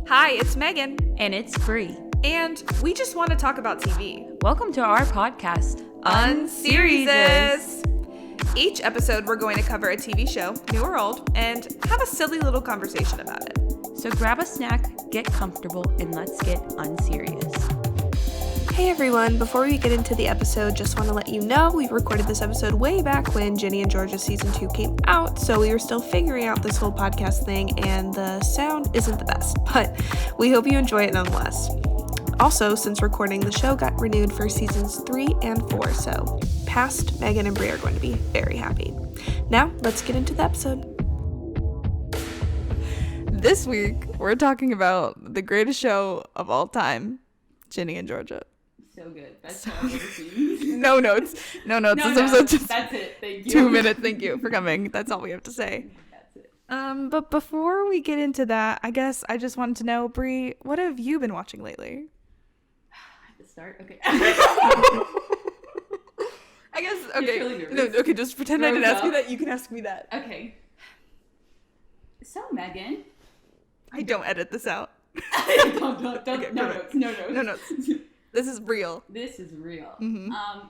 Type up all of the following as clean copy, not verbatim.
Hi, it's Megan. And it's Bree. And we just want to talk about TV. Welcome to our podcast, Unseriesous. Each episode, we're going to cover a TV show, new or old, and have a silly little conversation about it. So grab a snack, get comfortable, and let's get unserious. Hey everyone, before we get into the episode, just want to let you know we recorded this episode way back when Ginny and Georgia season 2 came out, so we were still figuring out this whole podcast thing and the sound isn't the best, but we hope you enjoy it nonetheless. Also, since recording, the show got renewed for seasons 3 and 4, so past Megan and Brie are going to be very happy. Now, let's get into the episode. This week, we're talking about the greatest show of all time, Ginny and Georgia. So good. That's how I've ever seen. No notes. This episode just that's it. Thank you. 2 minutes. Thank you for coming. That's all we have to say. That's it. But before we get into that, I guess I just wanted to know, Brie, what have you been watching lately? I have to start? Okay. I guess, okay. Really No, okay, just pretend I didn't ask you that. You can ask me that. Okay. So, Megan. I don't edit this out. don't. Okay, No notes. This is real. This is real. Mm-hmm. I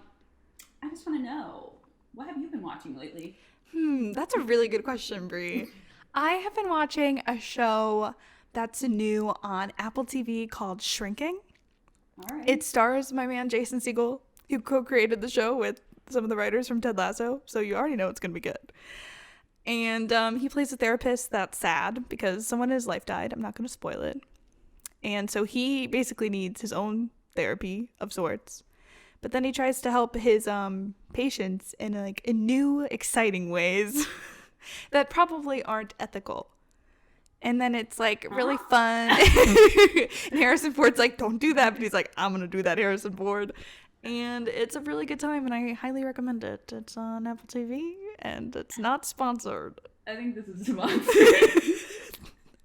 just want to know, what have you been watching lately? That's a really good question, Brie. I have been watching a show that's new on Apple TV called Shrinking. All right. It stars my man Jason Segel, who co-created the show with some of the writers from Ted Lasso, so you already know it's going to be good. And he plays a therapist that's sad because someone in his life died. I'm not going to spoil it. And so he basically needs his own therapy of sorts. But then he tries to help his patients in new, exciting ways that probably aren't ethical. And then it's really fun. And Harrison Ford's like, don't do that. But he's like, I'm going to do that, Harrison Ford. And it's a really good time, and I highly recommend it. It's on Apple TV, and it's not sponsored. I think this is sponsored.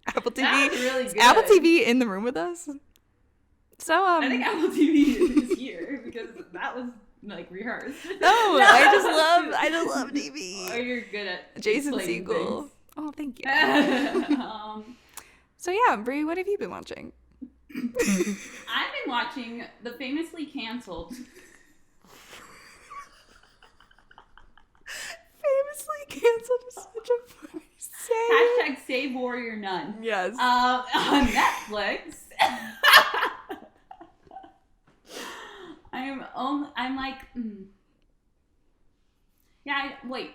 Apple TV. That's really good. Is Apple TV in the room with us? So I think Apple TV is here because that was rehearsed. No, I just love TV. Oh, you're good at Jason explaining Segel. things. Oh, thank you. So yeah, Brie, what have you been watching? I've been watching the famously canceled. Famously canceled is such a funny saying. # Save Warrior Nun. Yes. On Netflix.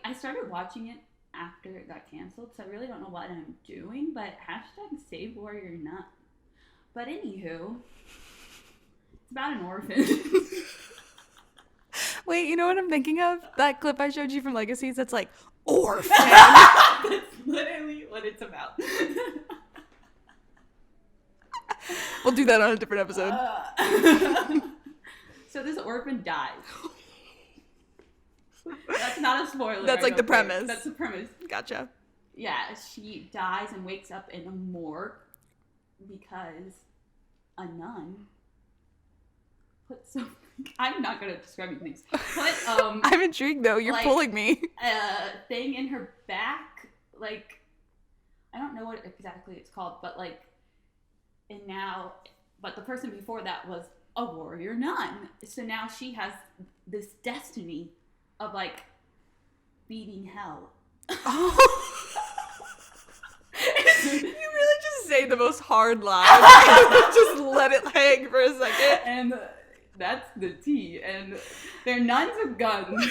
I started watching it after it got canceled, so I really don't know what I'm doing, but # Save Warrior Nun. But anywho, it's about an orphan. Wait, you know what I'm thinking of? That clip I showed you from Legacies that's like, orphan. That's literally what it's about. We'll do that on a different episode. So this orphan dies. That's not a spoiler. That's the premise. That's the premise. Gotcha. Yeah, she dies and wakes up in a morgue because a nun put some... I'm not going to describe things. I'm intrigued though. You're pulling me. A thing in her back, I don't know what exactly it's called, but but the person before that was a warrior nun. So now she has this destiny of beating hell. Oh. You really just say the most hard line. Just let it hang for a second. And that's the tea. And they're nuns with guns.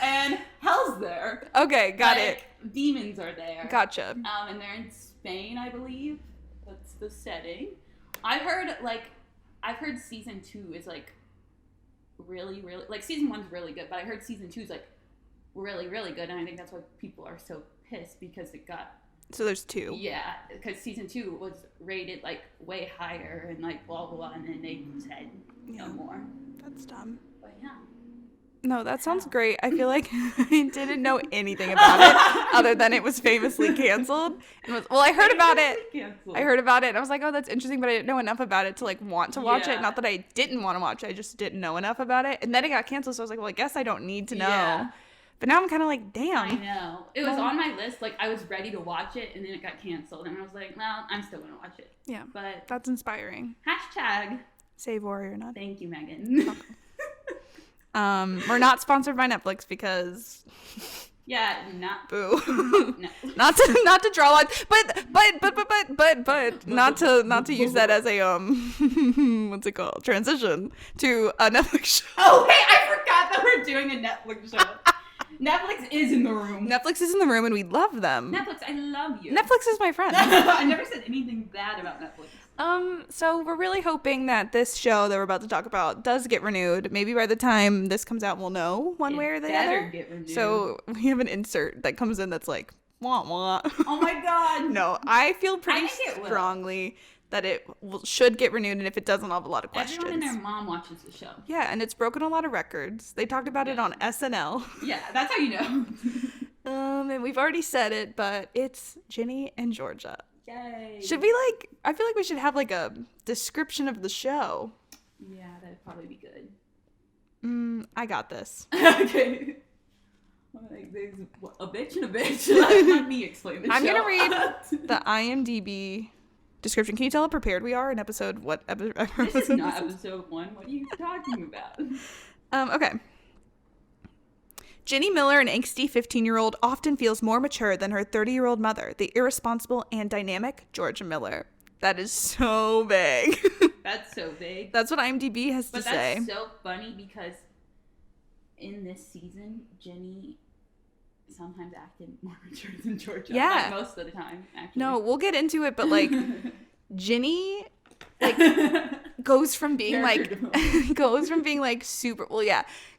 And hell's there. Okay, got it. Demons are there. Gotcha. And they're in Spain, I believe. That's the setting. I've heard season 2 is really, really season 1's really good, but I heard season 2 is really, really good, and I think that's why people are so pissed because it got. So there's 2. Yeah, because season 2 was rated way higher and blah blah blah, and then they said no more. That's dumb. But yeah. No, that sounds great. I feel like I didn't know anything about it other than it was famously canceled. I heard about it. Canceled. I heard about it and I was like, oh, that's interesting, but I didn't know enough about it to want to watch Yeah. it. Not that I didn't want to watch it, I just didn't know enough about it. And then it got canceled, so I was like, well, I guess I don't need to know. Yeah. But now I'm kind of like, damn. I know. It was on my list. Like, I was ready to watch it, and then it got canceled. And I was like, well, I'm still going to watch it. Yeah. But That's inspiring. hashtag Save Warrior Not. thank you, Megan. We're not sponsored by Netflix because Yeah, not. boo. No. not to draw lines, but not to use that as a what's it called, transition to a Netflix show. Oh, hey, I forgot that we're doing a Netflix show. Netflix is in the room. Netflix is in the room and we love them. Netflix, I love you. Netflix is my friend. I never said anything bad about Netflix. So we're really hoping that this show that we're about to talk about does get renewed. Maybe by the time this comes out, we'll know one way or the better other. get renewed. So we have an insert that comes in that's like, wah wah. Oh my god. No, I feel pretty think it will. strongly that it should get renewed, and if it doesn't, I'll have a lot of questions. Everyone and their mom watches the show. Yeah, and it's broken a lot of records. They talked about it on SNL. Yeah, that's how you know. And we've already said it, but it's Ginny and Georgia. Yay. Should we I feel like we should have like a description of the show. Yeah, that'd probably be good. I got this. Okay. Like, there's a bitch and a bitch. Let me explain the I'm show. gonna read the IMDb description. Can you tell how prepared we are in episode what episode? This is not episode 1. What are you talking about? Okay. Ginny Miller, an angsty 15-year-old, often feels more mature than her 30-year-old mother, the irresponsible and dynamic Georgia Miller. That is so vague. That's so big. That's what IMDb has to say. But that's so funny because in this season, Ginny sometimes acted more mature than Georgia. Yeah. Like, most of the time, actually. No, we'll get into it, but like Ginny goes from being super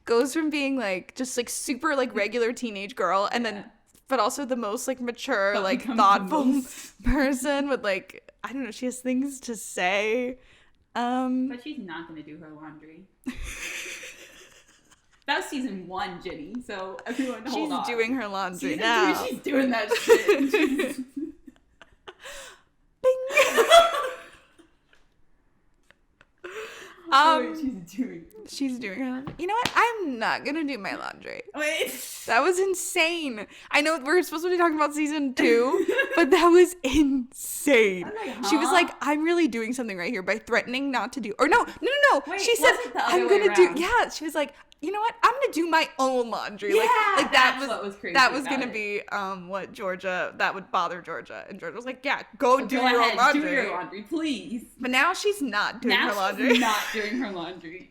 goes from being like just like super like regular teenage girl and then but also the most like mature, But like becomes thoughtful person with like, I don't know, she has things to say. But she's not gonna do her laundry. That was season 1, Ginny. So everyone hold on. She's doing her laundry Season now. 2, she's doing that shit. Bing. She's doing her laundry. You know what? I'm not gonna do my laundry. Wait. That was insane. I know we're supposed to be talking about season 2, but that was insane. I'm like, She was huh? like, I'm really doing something right here by threatening not to do, or no. Wait, She said, was it the other I'm way gonna do, around? yeah. She was like, you know what? I'm gonna do my own laundry. Yeah, like that that's what was crazy That was about gonna it. be what Georgia, that would bother Georgia. And Georgia was like, yeah, go do Go your ahead, own laundry. do your laundry, please. But now she's not doing her Now laundry. she's not doing her laundry.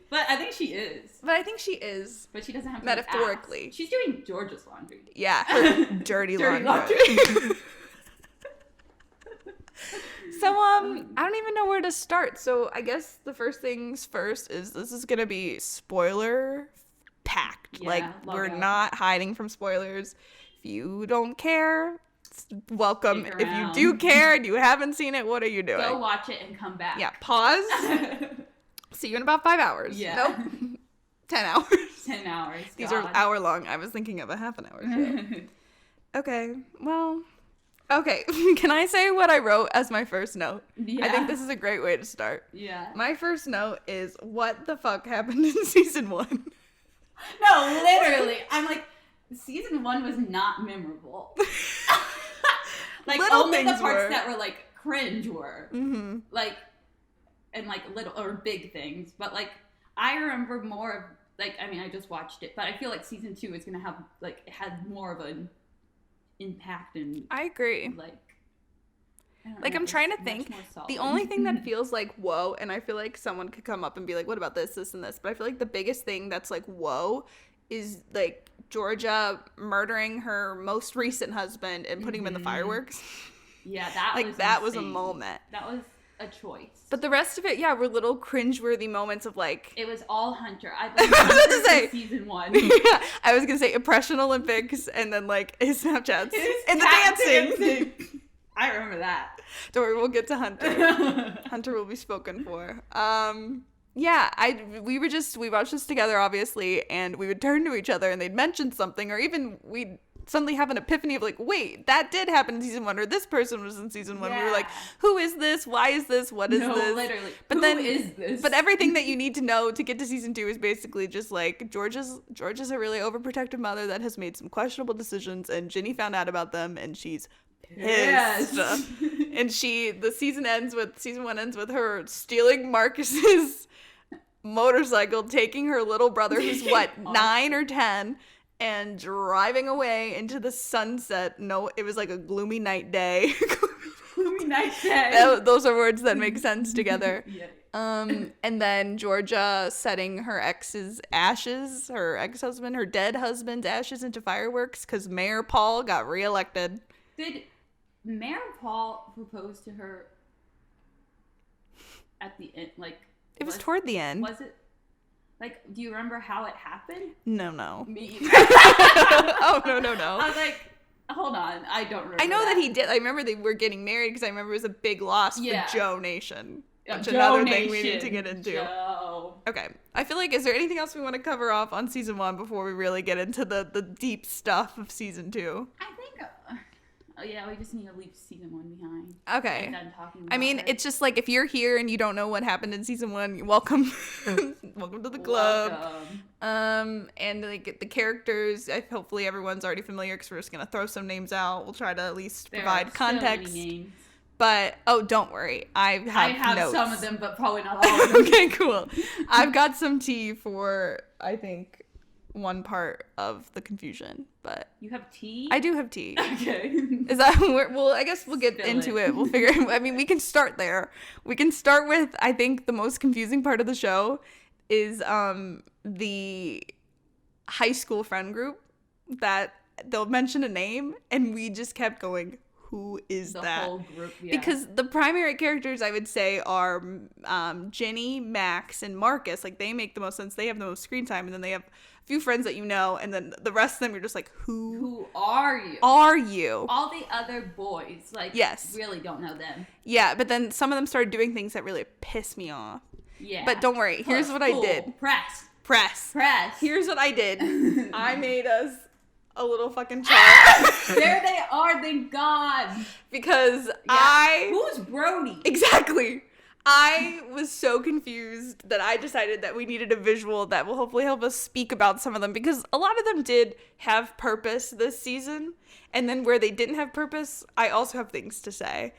But I think she is. But I think she is. But she doesn't have to Metaphorically. ask. She's doing Georgia's laundry. Yeah, her dirty laundry. So, I don't even know where to start. So, I guess the first things first is this is going to be spoiler packed. Yeah, like, log we're out. not hiding from spoilers. If you don't care, welcome. Stick If you around. do care and you haven't seen it, what are you doing? Go watch it and come back. Yeah, pause. See you in about 5 hours. Yeah. Nope. 10 hours. 10 hours. These God. are hour long. I was thinking of a half an hour show. Okay, well, okay. Can I say what I wrote as my first note? Yeah. I think this is a great way to start. Yeah. My first note is, what the fuck happened in season 1? No, literally. I'm like, season 1 was not memorable. Like, Little only the things parts were. that were, like, cringe were. Mm-hmm. Like, and, like, little or big things. But, like, I remember more of, like, I mean, I just watched it. But I feel like season 2 is going to have, like, it had more of an impact and, I agree. like, I don't Like, know, I'm trying to it's think. much more solid. The only thing that feels like whoa, and I feel like someone could come up and be like, what about this, this, and this? But I feel like the biggest thing that's like whoa is like Georgia murdering her most recent husband and putting him in the fireworks. Yeah, that Like, was that was a insane. moment. That was a choice. But the rest of it, yeah, were little cringeworthy moments of like. It was all Hunter. I was about to Hunter say. from season 1. Yeah, I was gonna say Impression Olympics and then like his Snapchats and the dancing. I remember that. Don't worry, we'll get to Hunter. Hunter will be spoken for. Yeah, we watched this together obviously, and we would turn to each other and they'd mention something, or even we'd suddenly have an epiphany of like, wait, that did happen in season 1, or this person was in season 1. We were like, who is this? Why is this? What is this? Literally. But who is this? But everything that you need to know to get to season 2 is basically just like Georgia's a really overprotective mother that has made some questionable decisions, and Ginny found out about them, and she's pissed. And the season 1 ends with her stealing Marcus's motorcycle, taking her little brother, who's what, 9 or 10, and driving away into the sunset. No, it was like a gloomy night day. Gloomy night day. Those are words that make sense together. Yeah. And then Georgia setting her ex's ashes, her ex-husband, her dead husband's ashes into fireworks because Mayor Paul got reelected. Did Mayor Paul propose to her at the end? Like, it was toward the end. Was it? Like, do you remember how it happened? No. Me either. Oh, no. I was like, hold on, I don't remember. I know that he did. I remember they were getting married because I remember it was a big loss for Joe Nation. Which is another thing we need to get into. Joe. Okay. I feel like, is there anything else we want to cover off on season 1 before we really get into the deep stuff of season 2? I think, we just need to leave season 1 behind. Okay. We're done talking about I mean, it's just like if you're here and you don't know what happened in season 1, welcome. Welcome to the club. Welcome. And like the characters, hopefully everyone's already familiar because we're just going to throw some names out. We'll try to at least provide context. So many names. But, don't worry. I have notes. Some of them, but probably not all of them. Okay, cool. I've got some tea for, I think, one part of the confusion, but you have tea? I do have tea. Okay. Is that well, I guess we'll get into it. We'll figure I mean, we can start there. We can start with, I think, the most confusing part of the show is the high school friend group that they'll mention a name and we just kept going, who is that? The whole group, yeah. Because the primary characters, I would say, are Ginny, Max, and Marcus. Like, they make the most sense. They have the most screen time. And then they have a few friends that you know. And then the rest of them, you're just like, who are you? Are you? All the other boys, like, yes, really don't know them. Yeah, but then some of them started doing things that really piss me off. Yeah. But don't worry. Here's what I did. Press. Here's what I did. I made us a little fucking chart. There they are, thank God. Because Who's Brody? Exactly. I was so confused that I decided that we needed a visual that will hopefully help us speak about some of them, because a lot of them did have purpose this season, and then where they didn't have purpose, I also have things to say.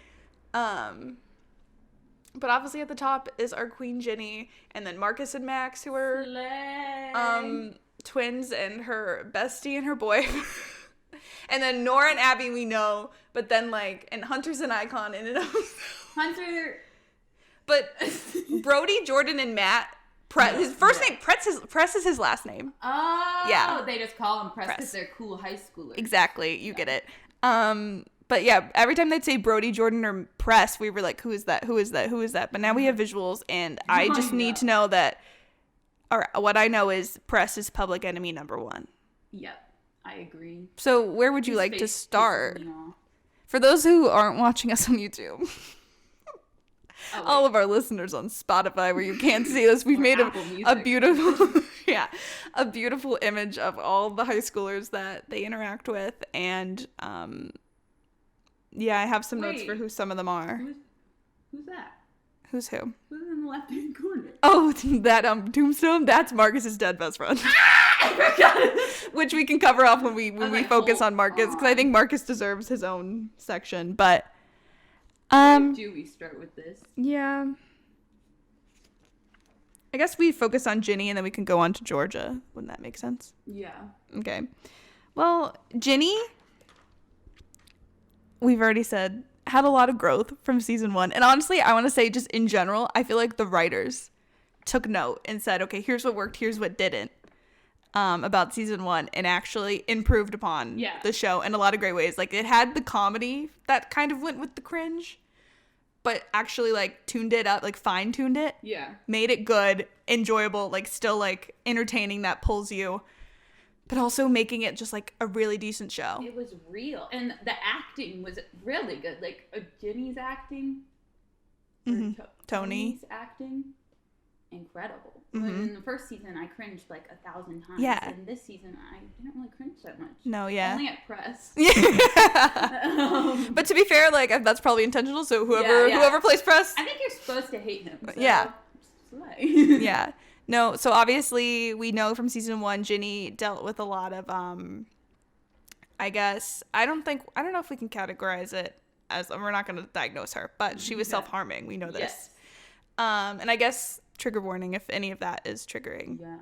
But obviously at the top is our Queen Ginny, and then Marcus and Max, who are twins, and her bestie and her boy. And then Nora and Abby we know, but then and Hunter's an icon in and of himself. Hunter. But Brody, Jordan, and Matt, his first name, Press is his last name. Oh. Yeah. They just call him Press because they're cool high schoolers. Exactly. You get it. But yeah, every time they'd say Brody, Jordan, or Press, we were like, who is that? Who is that? Who is that? But now we have visuals, and I just need to know that, or what I know is Press is public enemy number 1. Yep, I agree. So where would you like to start? For those who aren't watching us on YouTube, all of our listeners on Spotify, where you can't see us, we've made a beautiful, a beautiful image of all the high schoolers that they interact with, and I have some notes for who some of them are. Who's that? Who's who? Who's in the left-hand corner? Oh, that tombstone? That's Marcus's dead best friend. Which we can cover off when we focus on Marcus, because I think Marcus deserves his own section. But do we start with this? Yeah. I guess we focus on Ginny and then we can go on to Georgia. Wouldn't that make sense? Yeah. Okay. Well, Ginny, we've already said, had a lot of growth from season 1. And honestly, I want to say just in general, I feel like the writers took note and said, okay, here's what worked, here's what didn't about season 1, and actually improved upon the show in a lot of great ways. Like, it had the comedy that kind of went with the cringe, but actually tuned it up, fine-tuned it. Yeah. Made it good, enjoyable, still entertaining that pulls you, but also making it just a really decent show. It was real, and the acting was really good. Ginny's acting, Tony's acting, incredible. In the first season, I cringed like 1,000 times. Yeah. And this season, I didn't really cringe that much. No, yeah. Only at press. Yeah. But to be fair, like that's probably intentional. So whoever plays press, I think you're supposed to hate him. So yeah. Slay. Yeah. No. So obviously, we know from season 1, Ginny dealt with a lot of I guess I don't know if we can categorize it as, we're not going to diagnose her, but she was self-harming. We know this. Yes. And I guess trigger warning if any of that is triggering. Yeah.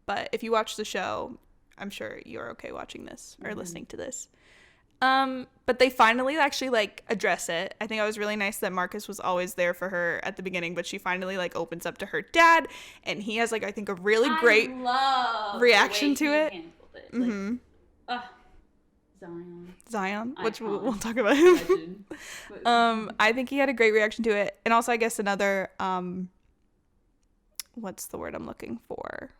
But if you watch the show, I'm sure you're okay watching this or listening to this. But they finally actually like address it. I think it was really nice that Marcus was always there for her at the beginning, but she finally like opens up to her dad, and he has like I think a really great reaction to it. Like, Zion, which Icon. we'll talk about him. I think he had a great reaction to it, and also I guess another what's the word I'm looking for?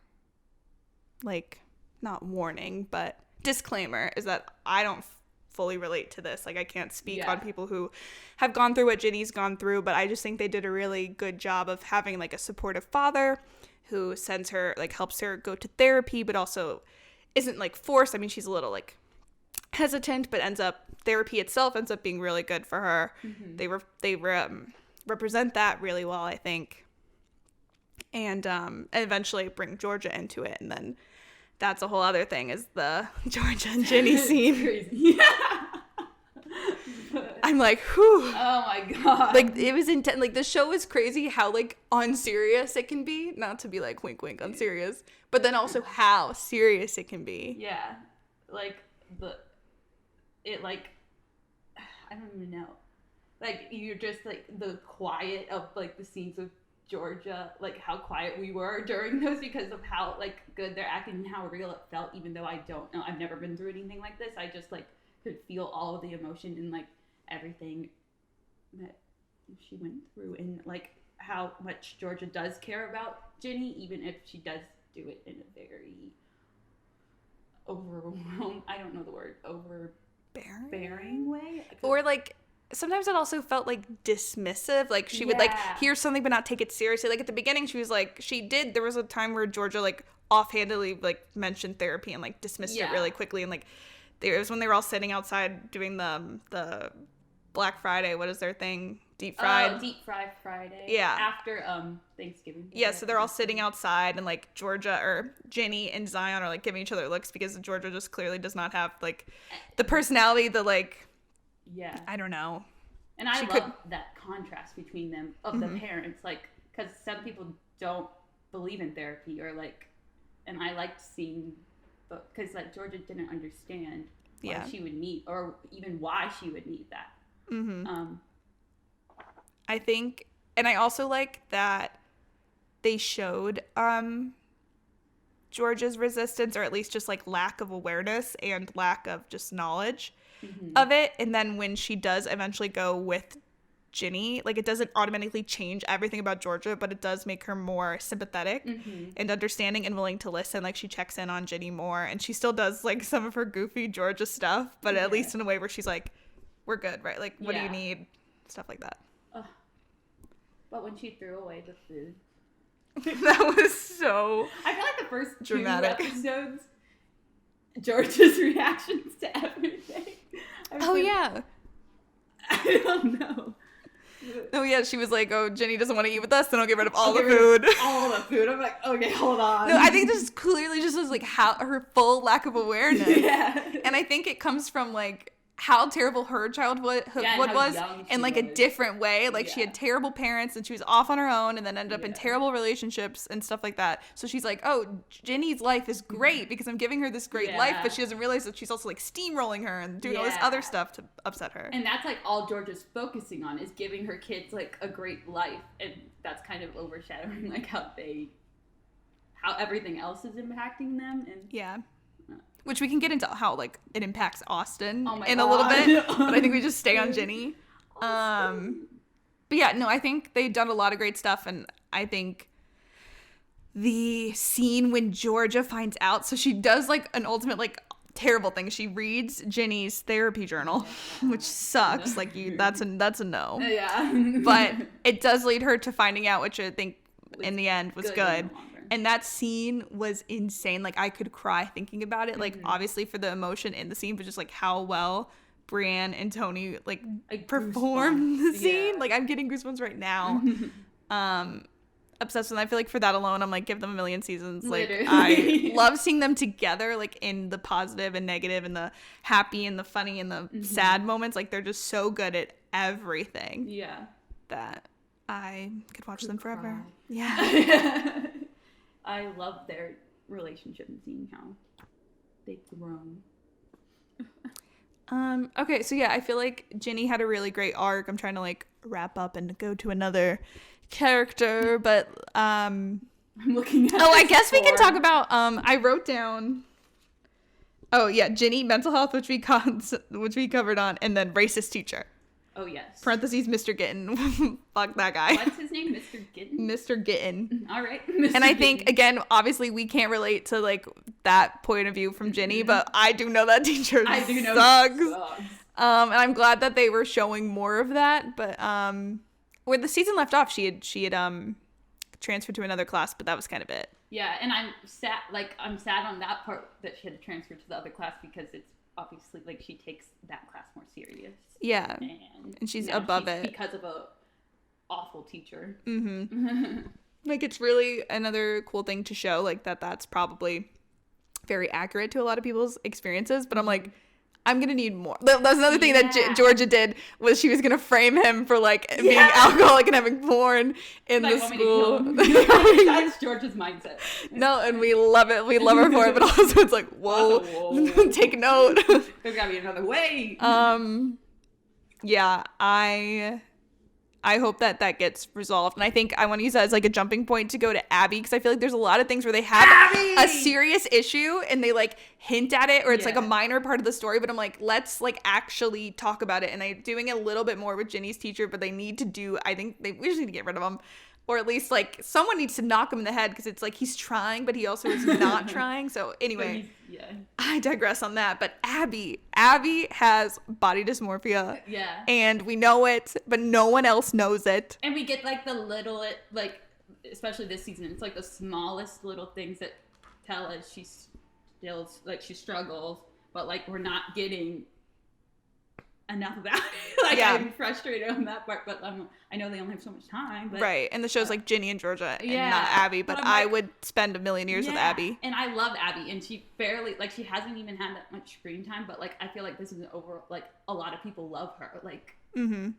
Like, not warning, but disclaimer is that I don't fully relate to this. Like, I can't speak on people who have gone through what Ginny's gone through, but I just think they did a really good job of having like a supportive father who sends her, like helps her go to therapy, but also isn't like forced. I mean, she's a little like hesitant, but therapy itself ends up being really good for her. They represent that really well, I think. And eventually bring Georgia into it, and then that's a whole other thing, is the Georgia and Ginny scene. Crazy. I'm like, whew. Oh my god. Like, it was intense. Like, the show is crazy how like unserious it can be. Not to be like wink wink unserious, but then also how serious it can be. Yeah. Like I don't even know. Like, you're just like the quiet of like the scenes with Georgia, like how quiet we were during those because of how like good they're acting and how real it felt, even though I don't know, I've never been through anything like this. I just like could feel all of the emotion and like everything that she went through, and like how much Georgia does care about Ginny, even if she does do it in a very I don't know the word, overbearing way, or like sometimes it also felt like dismissive. Like she would like hear something but not take it seriously. Like at the beginning she was like, there was a time where Georgia like offhandedly like mentioned therapy and like dismissed it really quickly, and like it was when they were all sitting outside doing the Black Friday, what is their thing? Deep Fried Friday. Yeah. After Thanksgiving. Yeah, so they're all sitting outside, and like Georgia or Ginny and Zion are like giving each other looks because Georgia just clearly does not have like the personality, the like I don't know. And I love that contrast between them of the parents, like, because some people don't believe in therapy or like, and I liked seeing, because like Georgia didn't understand why she would need, or even why she would need that. I think, and I also like that they showed Georgia's resistance, or at least just like lack of awareness and lack of just knowledge of it. And then when she does eventually go with Ginny, like it doesn't automatically change everything about Georgia, but it does make her more sympathetic and understanding and willing to listen. Like she checks in on Ginny more, and she still does like some of her goofy Georgia stuff, but at least in a way where she's like, we're good, right? Like, what do you need? Stuff like that. But when she threw away the food, that was so I feel like the first dramatic 2 episodes, Georgia's reactions to everything. I don't know. Oh yeah, she was like, "Oh, Ginny doesn't want to eat with us, then I'll get rid of all the food." All the food. I'm like, okay, hold on. No, I think this clearly just was like how her full lack of awareness. And I think it comes from like how terrible her childhood was in like a different way. Like she had terrible parents, and she was off on her own, and then ended up in terrible relationships and stuff like that. So she's like, oh, Ginny's life is great because I'm giving her this great life, but she doesn't realize that she's also like steamrolling her and doing all this other stuff to upset her. And that's like all Georgia's focusing on, is giving her kids like a great life, and that's kind of overshadowing like how everything else is impacting them. And which we can get into how like it impacts Austin in a little bit, but I think we just stay on Ginny. But yeah, no, I think they've done a lot of great stuff, and I think the scene when Georgia finds out, so she does like an ultimate like terrible thing. She reads Ginny's therapy journal, which sucks. Like that's a no. Yeah. But it does lead her to finding out, which I think in the end was good. in the long run. And that scene was insane. Like, I could cry thinking about it. Like, obviously for the emotion in the scene, but just like how well Brienne and Tony like performed the scene. Yeah. Like, I'm getting goosebumps right now. Obsessed with them. I feel like for that alone, I'm like, give them a million seasons. Like, Literally. I love seeing them together, like in the positive and negative and the happy and the funny and the sad moments. Like, they're just so good at everything. Yeah. That I could watch them forever. Cry. Yeah. I love their relationship and seeing how they've grown. Okay, so yeah, I feel like Ginny had a really great arc. I'm trying to like wrap up and go to another character, but I'm looking at I guess we can talk about I wrote down Ginny, mental health, which we covered on, and then racist teacher. Oh, yes. Parentheses, Mr. Gittin. Fuck that guy. What's his name? Mr. Gittin? Mr. Gittin. All right. Mr. And I think, Gittin. again, obviously we can't relate to, like, that point of view from Ginny, but I do know that teacher I do know sucks. sucks. And I'm glad that they were showing more of that, but where the season left off, she had transferred to another class, but that was kind of it. Yeah, and I'm sad on that part that she had to transfer to the other class because it's obviously, like, she takes that class more serious. Yeah. And she's above it. Because of a awful teacher. Mm-hmm. Like, it's really another cool thing to show, like, that's probably very accurate to a lot of people's experiences, but I'm like, I'm gonna need more. That's another thing that Georgia did, was she was gonna frame him for like being alcoholic and having porn in the school. That's Georgia's mindset. No, and we love it. We love her for it, but also it's like, whoa. Take note. There's gotta be another way. Yeah, I hope that gets resolved. And I think I want to use that as like a jumping point to go to Abby, because I feel like there's a lot of things where they have a serious issue and they like hint at it, or it's like a minor part of the story, but I'm like, let's like actually talk about it. And they're doing a little bit more with Ginny's teacher, but they need to do, I think we just need to get rid of him. Or at least like someone needs to knock him in the head, because it's like he's trying, but he also is not trying. So anyway, I digress on that. But Abby has body dysmorphia. Yeah. And we know it, but no one else knows it. And we get like the little, like, especially this season, it's like the smallest little things that tell us she struggles, but like we're not getting enough about it. Like, I'm frustrated on that part, but I know they only have so much time. But, right, and the show's like Ginny and Georgia, and not Abby, but I would spend a million years with Abby. And I love Abby, and she she hasn't even had that much screen time, but like I feel like this is like a lot of people love her, like, and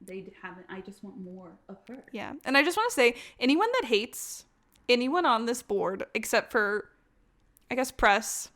they haven't. I just want more of her. Yeah, and I just want to say, anyone that hates anyone on this board, except for, I guess, Press.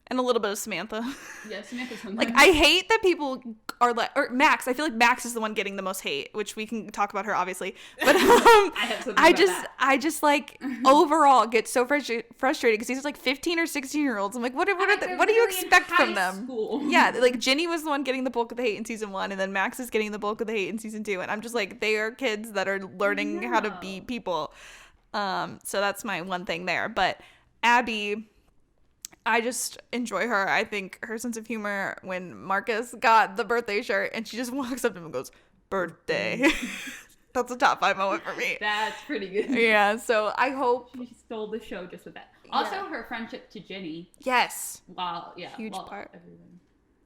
And a little bit of Samantha. Yeah, Samantha's sometimes. Like, I hate that people are like, or Max. I feel like Max is the one getting the most hate, which we can talk about her, obviously. But I just like overall get so frustrated because these are like 15 or 16-year-olds. I'm like, what do you expect from them? Yeah, like Ginny was the one getting the bulk of the hate in season 1, and then Max is getting the bulk of the hate in season 2. And I'm just like, they are kids that are learning how to be people. So that's my one thing there. But Abby, I just enjoy her. I think her sense of humor, when Marcus got the birthday shirt and she just walks up to him and goes, birthday. That's a top 5 moment for me. That's pretty good. Yeah, so I hope. She stole the show just with that. Also, her friendship to Ginny. Yes. Wow, huge part.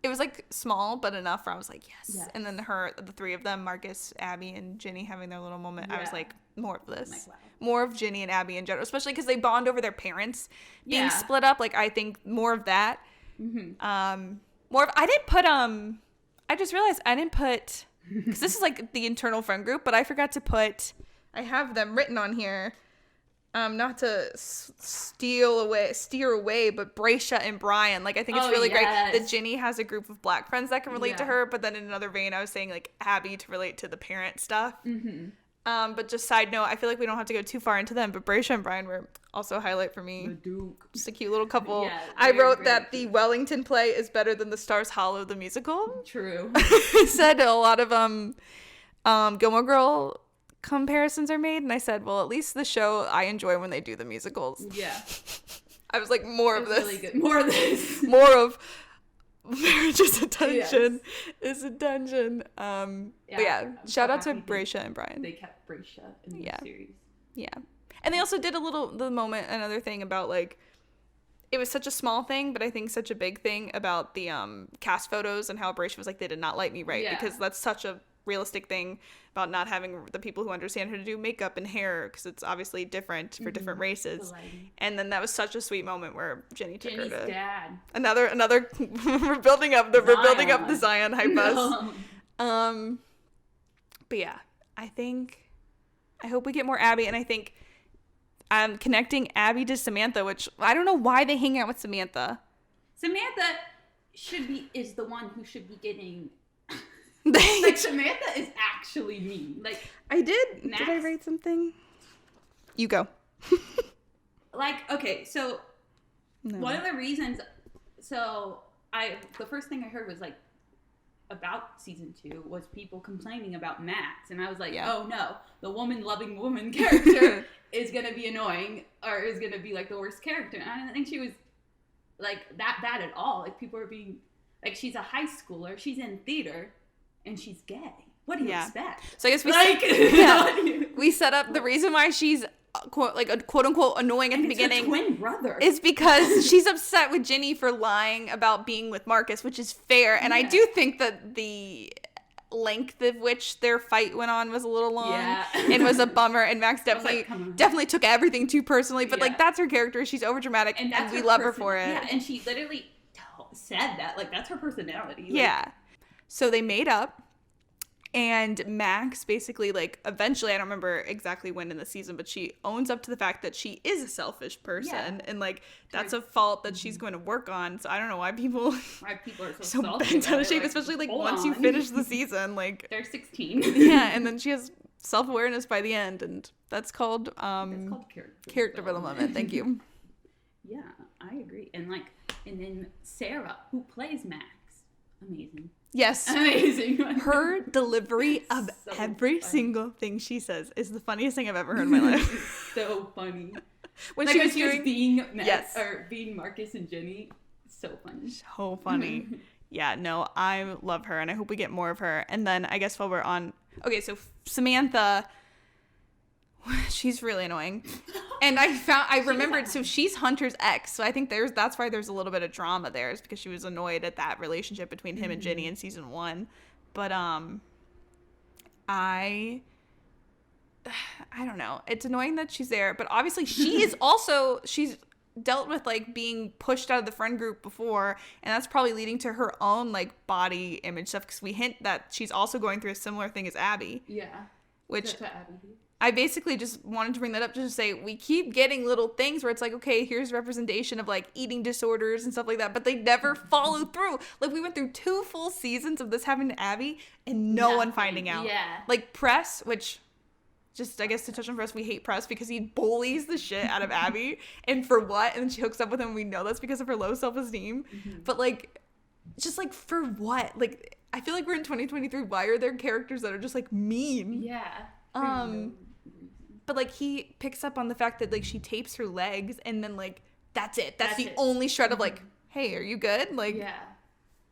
It was like small, but enough where I was like, yes. And then the 3 of them, Marcus, Abby, and Ginny having their little moment. I was like, more of this. Like, wow. More of Ginny and Abby in general, especially because they bond over their parents being split up. Like, I think more of that. I just realized I didn't put, because this is like the internal friend group, but I forgot to put, I have them written on here. Not to steer away, but Braisha and Brian. Like, I think it's really great that Ginny has a group of Black friends that can relate to her. But then in another vein, I was saying like Abby to relate to the parent stuff. But just side note, I feel like we don't have to go too far into them. But Braisha and Brian were also a highlight for me. The Duke. Just a cute little couple. Yeah, I wrote that the Wellington play is better than the Stars Hollow the musical. True. I said a lot of Gilmore Girl comparisons are made, and I said, well, at least the show I enjoy when they do the musicals. Yeah. I was like, more of this. Really good. More of this. More of marriage is a dungeon. Is a dungeon. But yeah, I'm shout so out to happy Braysha and Brian. They kept Braysha in the series. Yeah. And they also did another thing about, like, it was such a small thing, but I think such a big thing about the cast photos and how Braysha was like, they did not light me right, because that's such a realistic thing about not having the people who understand how to do makeup and hair, because it's obviously different for different races. And then that was such a sweet moment where Ginny took Jenny's her to dad. Another we're building up the Zion hype bus. But yeah, I hope we get more Abby, and I think connecting Abby to Samantha, which I don't know why they hang out with Samantha. Samantha is the one who should be getting. Like, Samantha is actually mean. Like, I did. Max, did I write something? You go. Like, okay, so one of the reasons. So the first thing I heard was like about season 2 was people complaining about Max, and I was like, oh no, the loving woman character is gonna be annoying, or is gonna be like the worst character. And I didn't think she was like that bad at all. Like, people are being like, she's a high schooler, she's in theater, and she's gay. What do you expect? So I guess we set up the reason why she's quote unquote annoying at the beginning. Her twin brother is because she's upset with Ginny for lying about being with Marcus, which is fair. And I do think that the length of which their fight went on was a little long and was a bummer. And Max definitely took everything too personally. But like, that's her character. She's overdramatic, and we love her for it. Yeah, and she literally said that. Like, that's her personality. Like, yeah. So they made up, and Max basically, like, eventually, I don't remember exactly when in the season, but she owns up to the fact that she is a selfish person, and like, that's a fault that she's going to work on. So I don't know why people are so bent out of shape, especially like once you finish the season, like they're 16. Yeah, and then she has self-awareness by the end, and that's called character development. Thank you. Yeah, I agree. And then Sarah, who plays Max, amazing. Yes. Amazing. Her delivery of every single thing she says is the funniest thing I've ever heard in my life. So funny. When she was being Max, or being Marcus and Ginny, so funny. So funny. Yeah, no, I love her, and I hope we get more of her. And then I guess while we're on, okay, so Samantha, she's really annoying. And I remembered, so she's Hunter's ex, so I think that's why there's a little bit of drama there, is because she was annoyed at that relationship between him and Ginny in season 1. But I don't know, it's annoying that she's there, but obviously she's dealt with like being pushed out of the friend group before, and that's probably leading to her own like body image stuff, because we hint that she's also going through a similar thing as Abby. Yeah. Which Abby did. I basically just wanted to bring that up just to say, we keep getting little things where it's like, okay, here's representation of like eating disorders and stuff like that, but they never follow through. Like, we went through 2 full seasons of this happening to Abby and no one finding out. Yeah. Like Press, which, just I guess to touch on Press, we hate Press because he bullies the shit out of Abby. And for what? And then she hooks up with him. We know that's because of her low self-esteem. But like, just like, for what? Like, I feel like we're in 2023. Why are there characters that are just like mean? Yeah. But like, he picks up on the fact that like she tapes her legs, and then like that's it. That's the only shred of like, hey, are you good? Like,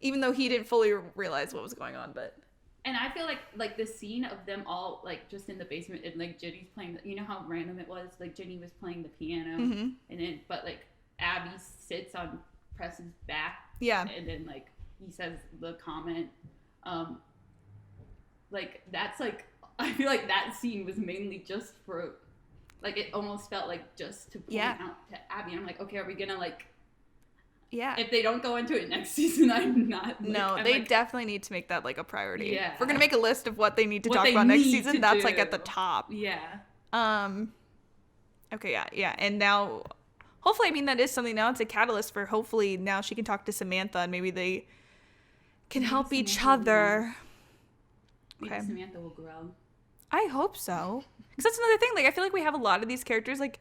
even though he didn't fully realize what was going on, but. And I feel like the scene of them all like just in the basement, and like Ginny's playing. You know how random it was. Like, Ginny was playing the piano, and then but like Abby sits on Press's back. Yeah. And then like he says the comment, like that's like. I feel like that scene was mainly just for, like, it almost felt like just to point out to Abby. And I'm like, okay, are we gonna like, if they don't go into it next season, I'm not. Like, no, I'm they like, definitely need to make that like a priority. Yeah. If we're gonna make a list of what they need to talk about next season, that's like at the top. Yeah. Okay, yeah. And now, hopefully, I mean, that is something now. It's a catalyst for, hopefully, now she can talk to Samantha, and maybe they can help each other. Maybe Samantha will grow. I hope so. Because that's another thing. Like, I feel like we have a lot of these characters. Like,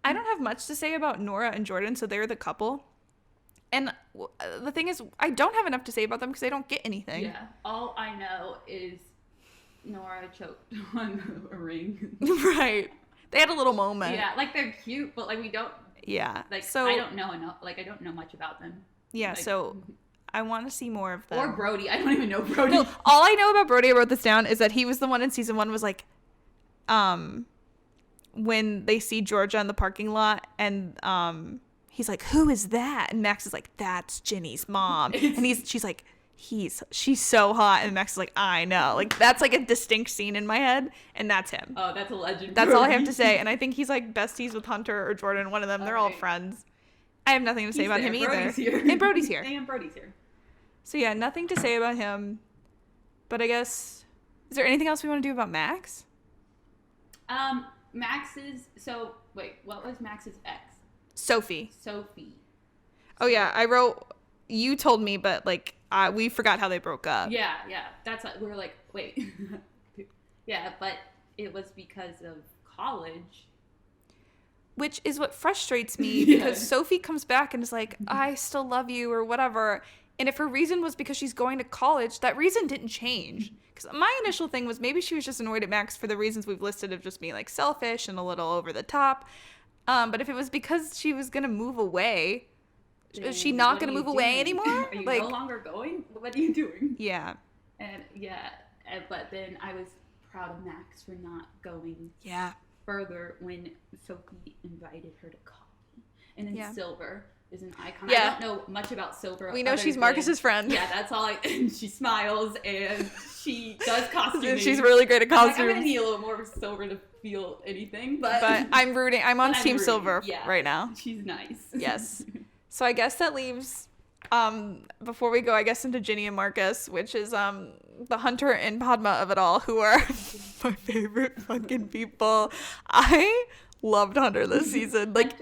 I don't have much to say about Nora and Jordan, so they're the couple. And the thing is, I don't have enough to say about them because they don't get anything. Yeah. All I know is Nora choked on a ring. Right. They had a little moment. Yeah, like, they're cute, but like, we don't. Yeah. Like, so I don't know enough. Like, I don't know much about them. Yeah, like, so I want to see more of them. Or Brody. I don't even know Brody. No, all I know about Brody, I wrote this down, is that he was the one in season 1 was like, when they see Georgia in the parking lot and he's like, who is that? And Max is like, that's Ginny's mom. And she's like, she's so hot. And Max is like, I know. Like, that's like a distinct scene in my head, and that's him. Oh, that's a legend. That's all I have to say. And I think he's like besties with Hunter or Jordan, one of them. They're all friends. I have nothing to say about him either. Brody's here. And Brody's here. And Brody's here. So yeah, nothing to say about him. But I guess, is there anything else we want to do about Max? What was Max's ex? Sophie. Sophie. Oh yeah, I wrote, you told me, but like we forgot how they broke up. Yeah. That's like, we were like, wait. Yeah, but it was because of college. Which is what frustrates me, because Sophie comes back and is like, I still love you or whatever. And if her reason was because she's going to college, that reason didn't change. Because my initial thing was maybe she was just annoyed at Max for the reasons we've listed of just being like selfish and a little over the top. But if it was because she was going to move away, is she not going to move away anymore? Are you no longer going? What are you doing? Yeah. But then I was proud of Max for not going further when Sophie invited her to coffee. And then Silver is an icon. Yeah. I don't know much about Silver. We know she's Marcus's friend. Yeah, that's all and she smiles and she does costuming. She's really great at costumes. I'm gonna need a little more of Silver to feel anything, but I'm rooting. I'm on Team Silver right now. She's nice. Yes. So I guess that leaves, before we go, I guess, into Ginny and Marcus, which is the Hunter and Padma of it all, who are my favorite fucking people. I loved Hunter this season. Like,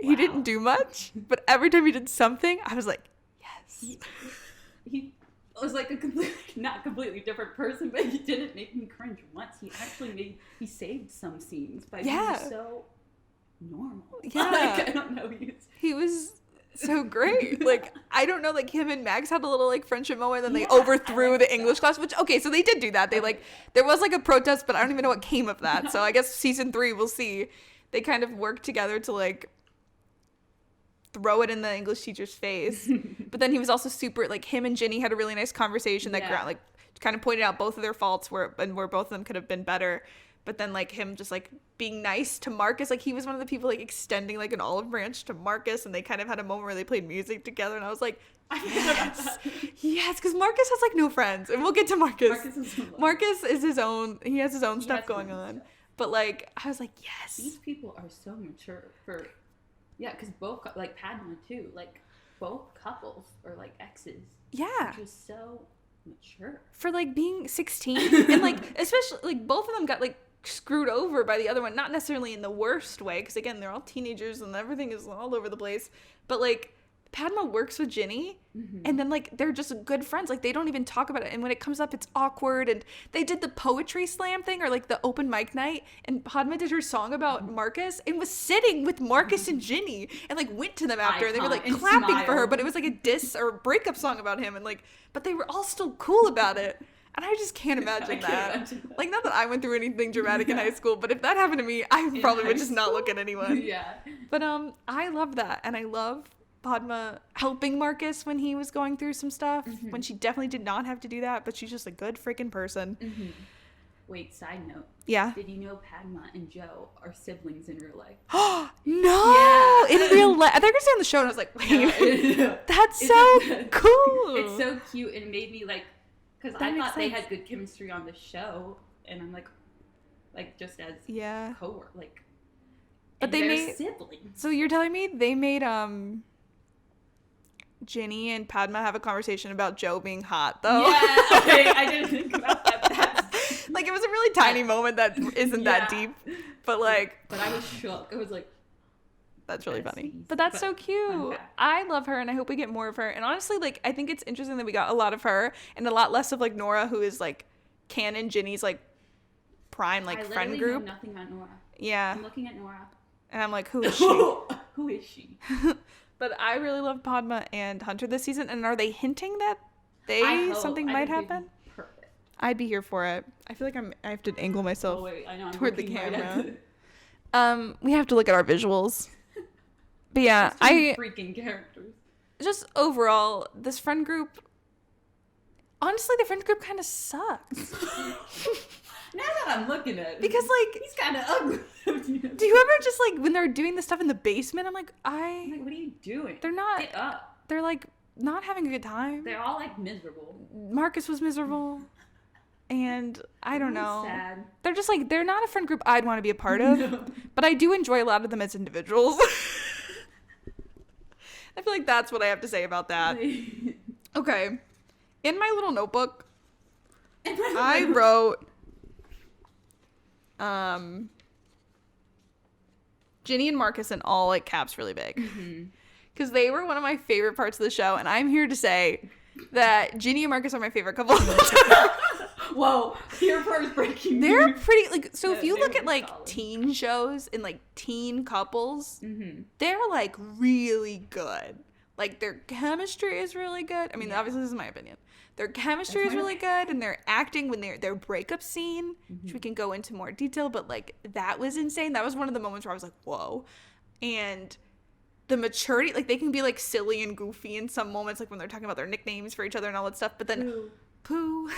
he didn't do much, but every time he did something, I was like, yes. He was like not completely different person, but he didn't make me cringe once. He saved some scenes by being so normal. Yeah. Like, I don't know. He was so great. Like, I don't know, like, him and Max had a little like friendship moment, and then they overthrew the English class, which, okay, so they did do that. They there was like a protest, but I don't even know what came of that. So I guess season 3 we'll see. They kind of worked together to like throw it in the English teacher's face. But then he was also super, like, him and Ginny had a really nice conversation that kind of pointed out both of their faults where both of them could have been better. But then, like, him just, like, being nice to Marcus. Like, he was one of the people, like, extending, like, an olive branch to Marcus. And they kind of had a moment where they played music together. And I was like, yes. Yes, because Marcus has, like, no friends. And we'll get to Marcus. Marcus is his own. He has his own stuff going on. But, like, I was like, yes. These people are so mature for... Yeah, because both, like, Padma, too. Like, both couples are, like, exes. Yeah. Which is so mature. For, like, being 16. And, like, especially, like, both of them got, like, screwed over by the other one, not necessarily in the worst way, because again, they're all teenagers and everything is all over the place, but like Padma works with Ginny, and then like they're just good friends. Like, they don't even talk about it, and when it comes up, it's awkward. And they did the poetry slam thing, or like the open mic night, and Padma did her song about Marcus and was sitting with Marcus and Ginny and like went to them after. And they were like clapping for her, but it was like a diss or a breakup song about him, and like, but they were all still cool about it. And I just can't imagine that. Like, not that I went through anything dramatic in high school, but if that happened to me, I probably would just not look at anyone. Yeah. But I love that, and I love Padma helping Marcus when he was going through some stuff, when she definitely did not have to do that, but she's just a good freaking person. Wait, side note. Yeah. Did you know Padma and Joe are siblings in real life? No! Yeah. In real life. I thought you were saying on the show, and I was like, wait, that's so cool. It's so cute, and it made me like, because I thought they had good chemistry on the show, and I'm like just as co-work, like, but they made siblings. So you're telling me they made Ginny and Padma have a conversation about Joe being hot, though? Yeah, okay, I didn't think about that. Like, it was a really tiny moment that isn't that deep, but like. But I was shook. I was like, that's really funny. But that's so cute. I love her, and I hope we get more of her. And honestly, like, I think it's interesting that we got a lot of her and a lot less of like Nora, who is like canon Ginny's like prime like friend group. I know nothing about Nora. Yeah. I'm looking at Nora. And I'm like, who is she? Who is she? But I really love Padma and Hunter this season. And are they hinting that something might happen? Perfect. I'd be here for it. I feel like I have to angle myself toward the camera. We have to look at our visuals. But yeah, freaking characters. just overall, this friend group, honestly, the friend group kind of sucks. Now that I'm looking at it. Because, like... He's kind of ugly. Do you ever just, like, when they're doing the stuff in the basement, I'm like, I'm like, what are you doing? They're not... Get up. They're, like, not having a good time. They're all, like, miserable. Marcus was miserable. And I don't know. Sad. They're just, like, they're not a friend group I'd want to be a part of. No. But I do enjoy a lot of them as individuals. I feel like that's what I have to say about that. Okay. In my little notebook, I wrote... Ginny and Marcus in all like caps really big because they were one of my favorite parts of the show, and I'm here to say that Ginny and Marcus are my favorite couple. Whoa, your first breaking they're news. pretty like so. If you look at like solid. teen shows and like teen couples, they're like really good. Like their chemistry is really good. I mean, obviously this is my opinion. Their chemistry is really good, and their acting when their breakup scene, which we can go into more detail, but like that was insane. That was one of the moments where I was like, whoa. And the maturity, like they can be like silly and goofy in some moments, like when they're talking about their nicknames for each other and all that stuff, but then Pooh.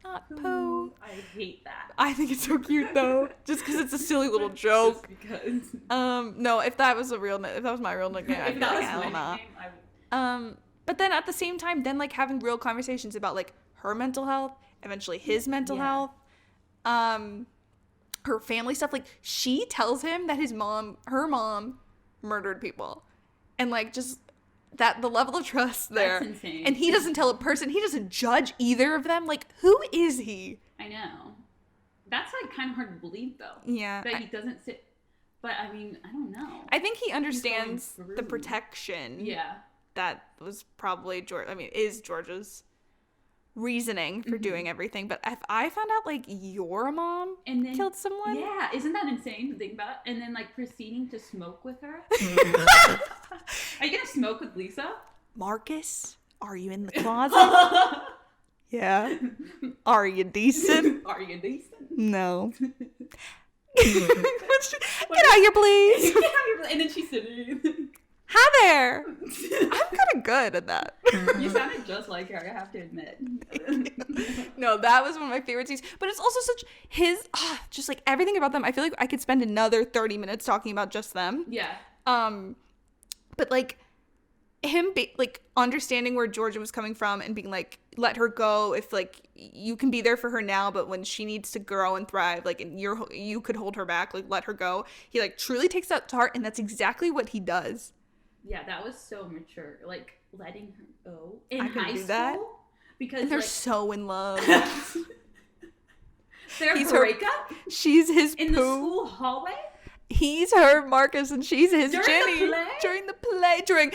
Not Pooh. I hate that. I think it's so cute though, just because it's a silly little joke. Just because. No, if that was my real nickname, I'd be like, hell nah. But then at the same time, then like having real conversations about like her mental health, eventually his mental health, her family stuff. Like she tells him that her mom murdered people, and like just that the level of trust there. That's insane. And he doesn't tell a person. He doesn't judge either of them. Like who is he? I know. That's like kind of hard to believe though. Yeah. That he doesn't sit. But I mean, I don't know. I think he understands the protection. Yeah. That was probably is George's reasoning for doing everything. But if I found out like your mom and then, killed someone, yeah, isn't that insane to think about? And then like proceeding to smoke with her. Are you gonna smoke with Lisa? Marcus, are you in the closet? Yeah. Are you decent? Are you decent? No. Get out here, please. And then she's sitting. Hi there. I'm kind of good at that. You sounded just like her, I have to admit. No, that was one of my favorite scenes. But it's also just like everything about them. I feel like I could spend another 30 minutes talking about just them. Yeah. But like him like understanding where Georgia was coming from and being like, let her go if like you can be there for her now, but when she needs to grow and thrive, like and you could hold her back, like let her go. He like truly takes that to heart, and that's exactly what he does. Yeah, that was so mature. Like letting her go in I could high do school that. Because They're like, so in love. their He's breakup she's his in Pooh. the school hallway. He's her Marcus and she's his During Ginny. the play? During the play, during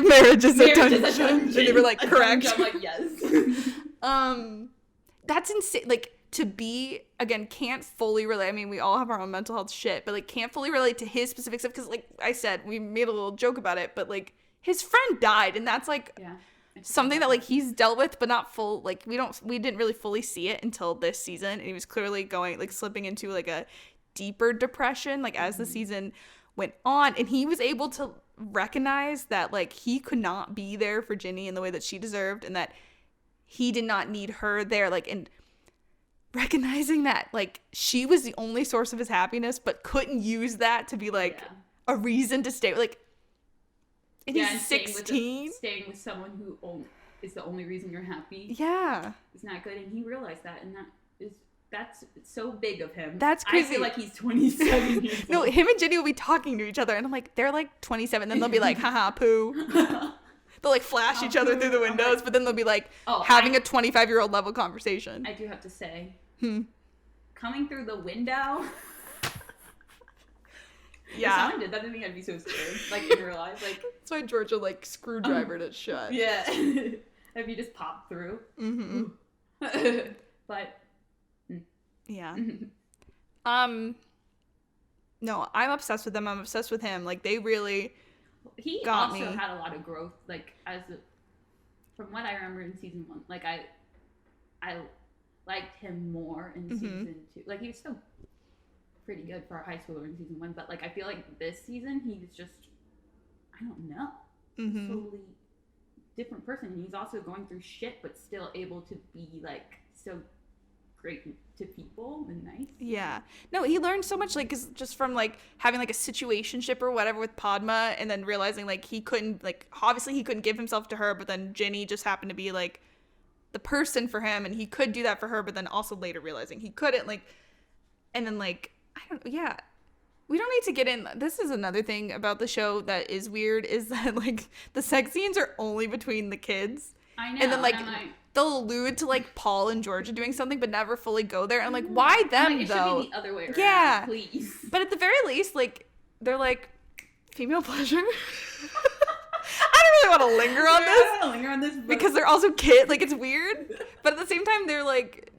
Marriage is a Dungeon. And they were like, correct. I'm like, yes. That's insane. Like to be again can't fully relate. I mean, we all have our own mental health shit, but like can't fully relate to his specific stuff because, like I said, we made a little joke about it, but like his friend died, and that's like something that like he's dealt with, but not full. Like we didn't really fully see it until this season, and he was clearly going like slipping into like a deeper depression like as the season went on, and he was able to recognize that like he could not be there for Ginny in the way that she deserved, and that he did not need her there, like, and recognizing that like she was the only source of his happiness, but couldn't use that to be like a reason to stay, like, and he's 16 staying with someone who is the only reason you're happy is not good, and he realized that, and that's so big of him. That's crazy. I feel like he's 27 years No, old. him and Ginny will be talking to each other, and I'm like, they're like 27, then they'll be like, haha, Pooh. They'll like flash each other through the windows, but then they'll be like having a 25-year-old level conversation. I do have to say, coming through the window. Yeah. If someone did that to me, I'd be so scared. Like in real life, like that's why Georgia like screwdrivered it shut. Yeah. If you just pop through. But. Yeah. No, I'm obsessed with them. I'm obsessed with him. Like they really. He got also me. had a lot of growth, like from what I remember in season 1. Like I liked him more in season 2. Like he was still pretty good for a high schooler in season 1, but like I feel like this season he was just, I don't know, slowly different person, and he's also going through shit, but still able to be like so great to people and nice. Yeah. No, he learned so much, like, 'cause just from, like, having, like, a situationship or whatever with Padma, and then realizing, like, he couldn't, like, obviously he couldn't give himself to her, but then Ginny just happened to be, like, the person for him, and he could do that for her, but then also later realizing he couldn't, like, and then, like, I don't know, yeah. We don't need to get in. This is another thing about the show that is weird, is that, like, the sex scenes are only between the kids. I know. And then, like, and I'm they'll allude to, like, Paul and Georgia doing something, but never fully go there. And I'm like, why them, like, it though? should be the other way around, Yeah. please. But at the very least, like, they're like, female pleasure. I don't really want to linger on I this, don't want to linger on this, because they're also kids. Like, it's weird. But at the same time, they're, like,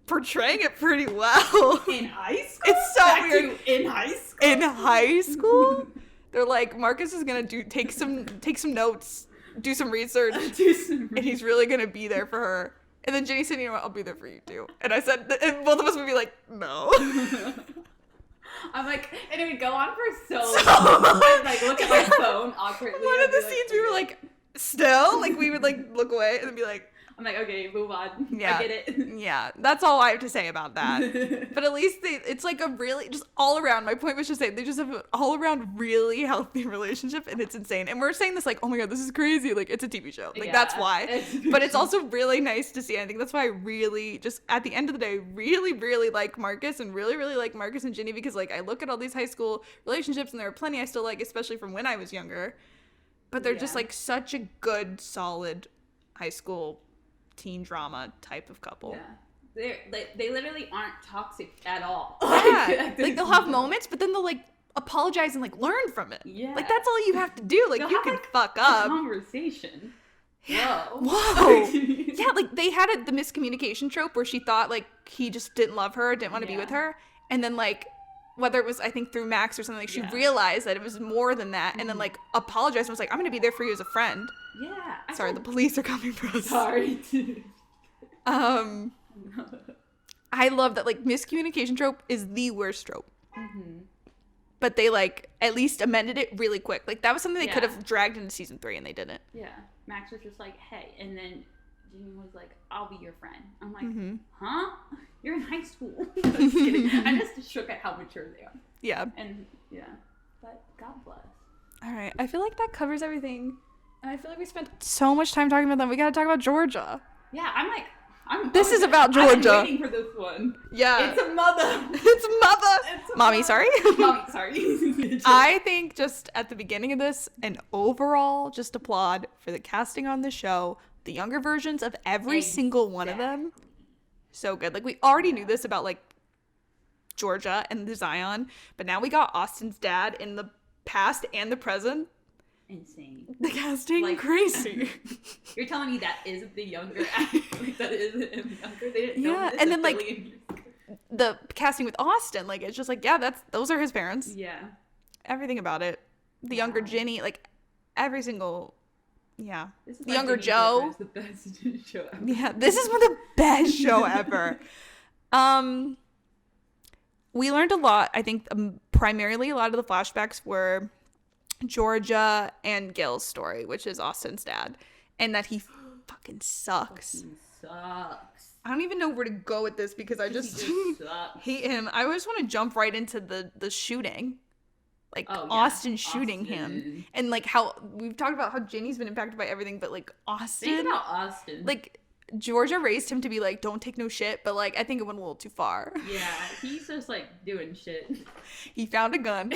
portraying it pretty well. in high school, It's so Back weird. to in high school. In high school, they're like, Marcus is gonna take some notes, do some research, and he's really gonna be there for her. And then Ginny said, you know what, I'll be there for you too. And I said, and both of us would be like, no. I'm like, and it would go on for so long. I'd like look at my phone awkwardly. One I'd of the be scenes we were like, still? Like, we would like look away and then be like, I'm like, okay, move on. yeah. I get it. Yeah, that's all I have to say about that. But at least it's like a really, just all around, my point was just saying, they just have an all around really healthy relationship, and it's insane. And we're saying this like, oh my god, this is crazy. Like, it's a TV show. Like, Yeah, that's why. But it's fiction. also really nice to see. I think that's why I really, just at the end of the day, really, really like Marcus, and really, really like Marcus and Ginny, because like, I look at all these high school relationships, and there are plenty I still like, especially from when I was younger. But they're just Yeah. like such a good, solid high school teen drama type of couple. Yeah. They literally aren't toxic at all. Yeah. Like, they'll have moments, but then they'll like apologize and like learn from it. Yeah. Like, that's all you have to do. Like, They'll you have, can like, fuck a up. conversation. Yeah. Whoa. Whoa. Yeah, like they had the miscommunication trope where she thought like he just didn't love her, didn't want to be with her. And then like, whether it was, I think through Max or something, like, she realized that it was more than that, and then like apologized and was like, I'm gonna be there for you as a friend. Yeah. Sorry, the police are coming for us. Sorry. I love that, like, miscommunication trope is the worst trope. Mm-hmm. But they, like, at least amended it really quick. Like, that was something they could Yeah. have dragged into season 3, and they didn't. Yeah. Max was just like, hey. And then Ginny was like, I'll be your friend. I'm like, huh? You're in high school. I'm just kidding. I'm just shook at how mature they are. Yeah. And, yeah. But God bless. All right. I feel like that covers everything. And I feel like we spent so much time talking about them. We gotta talk about Georgia. Yeah, I'm like, This is about Georgia. I'm waiting for this one. Yeah. It's a mother. It's mother. It's a Mommy, mother. sorry. Mommy, sorry. I think just at the beginning of this, and overall, just applaud for the casting on the show, the younger versions of every single one of them. So good. Like, we already knew this about, like, Georgia and the Zion, but now we got Austin's dad in the past and the present. Insane. The casting, Like, crazy. You're telling me that is the younger actor? Like, that is him younger? They didn't Yeah, know this and a then, like, billion years ago. The casting with Austin, like, it's just like, yeah, those are his parents. Yeah. Everything about it. The younger Ginny, like, every single, yeah. This is The why younger Ginny Joe. Joker is the best show ever. Yeah, this is one of the best show ever. We learned a lot. I think primarily a lot of the flashbacks were Georgia and Gil's story, which is Austin's dad, and that he fucking sucks. He sucks. I don't even know where to go with this because I just He sucks. hate him. I always want to jump right into the shooting. Like, Oh, yeah. Austin shooting him. Austin. And like how we've talked about how Ginny's been impacted by everything, but like Austin, Think about Austin. like Georgia raised him to be like, don't take no shit, but like I think it went a little too far. Yeah, he's just like doing shit. He found a gun.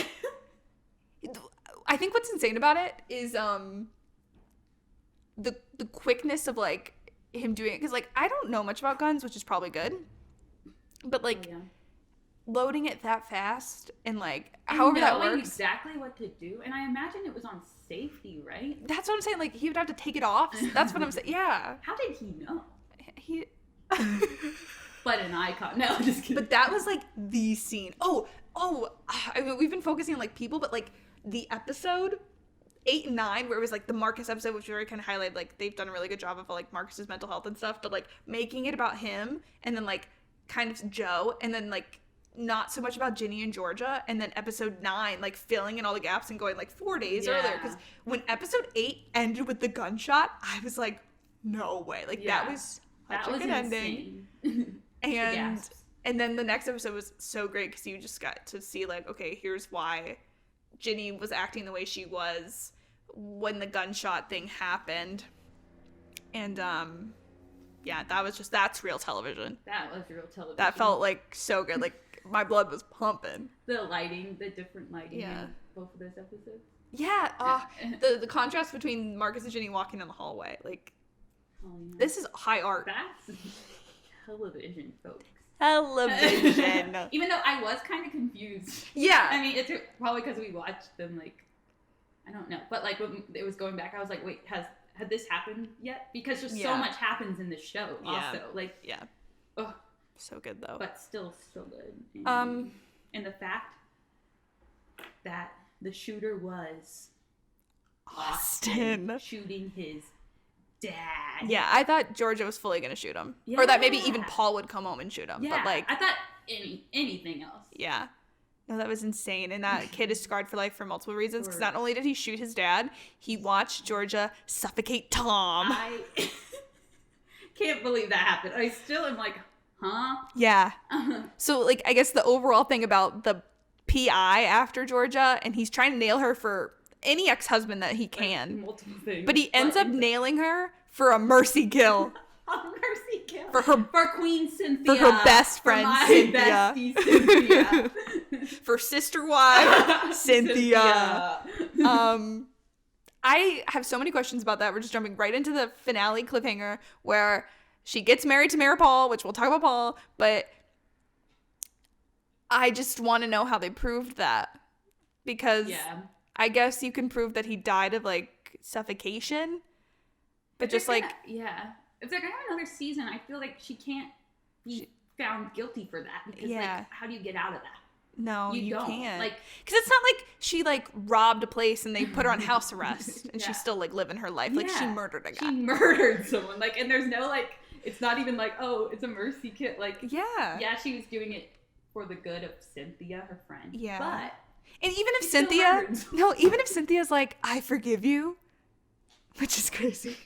I think what's insane about it is the quickness of like him doing it, because like I don't know much about guns, which is probably good, but like loading it that fast and like however that knowing works, exactly what to do, and I imagine it was on safety, right? that's what I'm saying. Like, he would have to take it off. That's what I'm saying. Yeah, How did he know? he. But an icon. No, just kidding. But that was like the scene. Oh, I mean, we've been focusing on like people, but like the episode 8 and 9, where it was like the Marcus episode, which we already kind of highlighted, like they've done a really good job of like Marcus's mental health and stuff, but like making it about him, and then like kind of Joe, and then like not so much about Ginny and Georgia, and then episode 9 like filling in all the gaps and going like 4 days earlier, because when episode 8 ended with the gunshot, I was like, no way, like that was such a good ending. And then the next episode was so great because you just got to see like, okay, here's why Ginny was acting the way she was when the gunshot thing happened. And yeah, that's real television. That was real television. That felt like so good. Like my blood was pumping. The different lighting in both of those episodes. Yeah, the contrast between Marcus and Ginny walking in the hallway, like, this is high art. That's television, folks. Television. Even though I was kind of confused. Yeah. I mean, it's probably because we watched them, like, I don't know. But, like, when it was going back, I was like, wait, had this happened yet? Because just so much happens in this show also. Like, ugh. So good, though. But still so good. And the fact that the shooter was Austin shooting his dad. Yeah, I thought Georgia was fully gonna shoot him, or that maybe even Paul would come home and shoot him. Yeah, but like, I thought anything else. Yeah, no, that was insane, and that kid is scarred for life for multiple reasons. Because not only did he shoot his dad, he watched Georgia suffocate Tom. I can't believe that happened. I still am like, huh? Yeah. So like, I guess the overall thing about the PI after Georgia, and he's trying to nail her for any ex-husband that he can. Like, multiple things. But he ends up nailing her for a mercy kill. A mercy kill. For Queen Cynthia. For her best friend, for my Cynthia. Bestie, Cynthia. For sister wife, Cynthia. I have so many questions about that. We're just jumping right into the finale cliffhanger where she gets married to Mayor Paul, which we'll talk about Paul, but I just want to know how they proved that. Because I guess you can prove that he died of, like, suffocation. But just, like... If they're going to have another season, I feel like she can't be found guilty for that. Because, like, how do you get out of that? No, you don't. can't. Like, because it's not like she, like, robbed a place and they put her on house arrest. And she's still, like, living her life. Like, she murdered a guy. She murdered someone. Like, and there's no, like... It's not even like, oh, it's a mercy kit. Like, yeah, she was doing it for the good of Cynthia, her friend. Yeah. But... And even if Cynthia's like, I forgive you, which is crazy.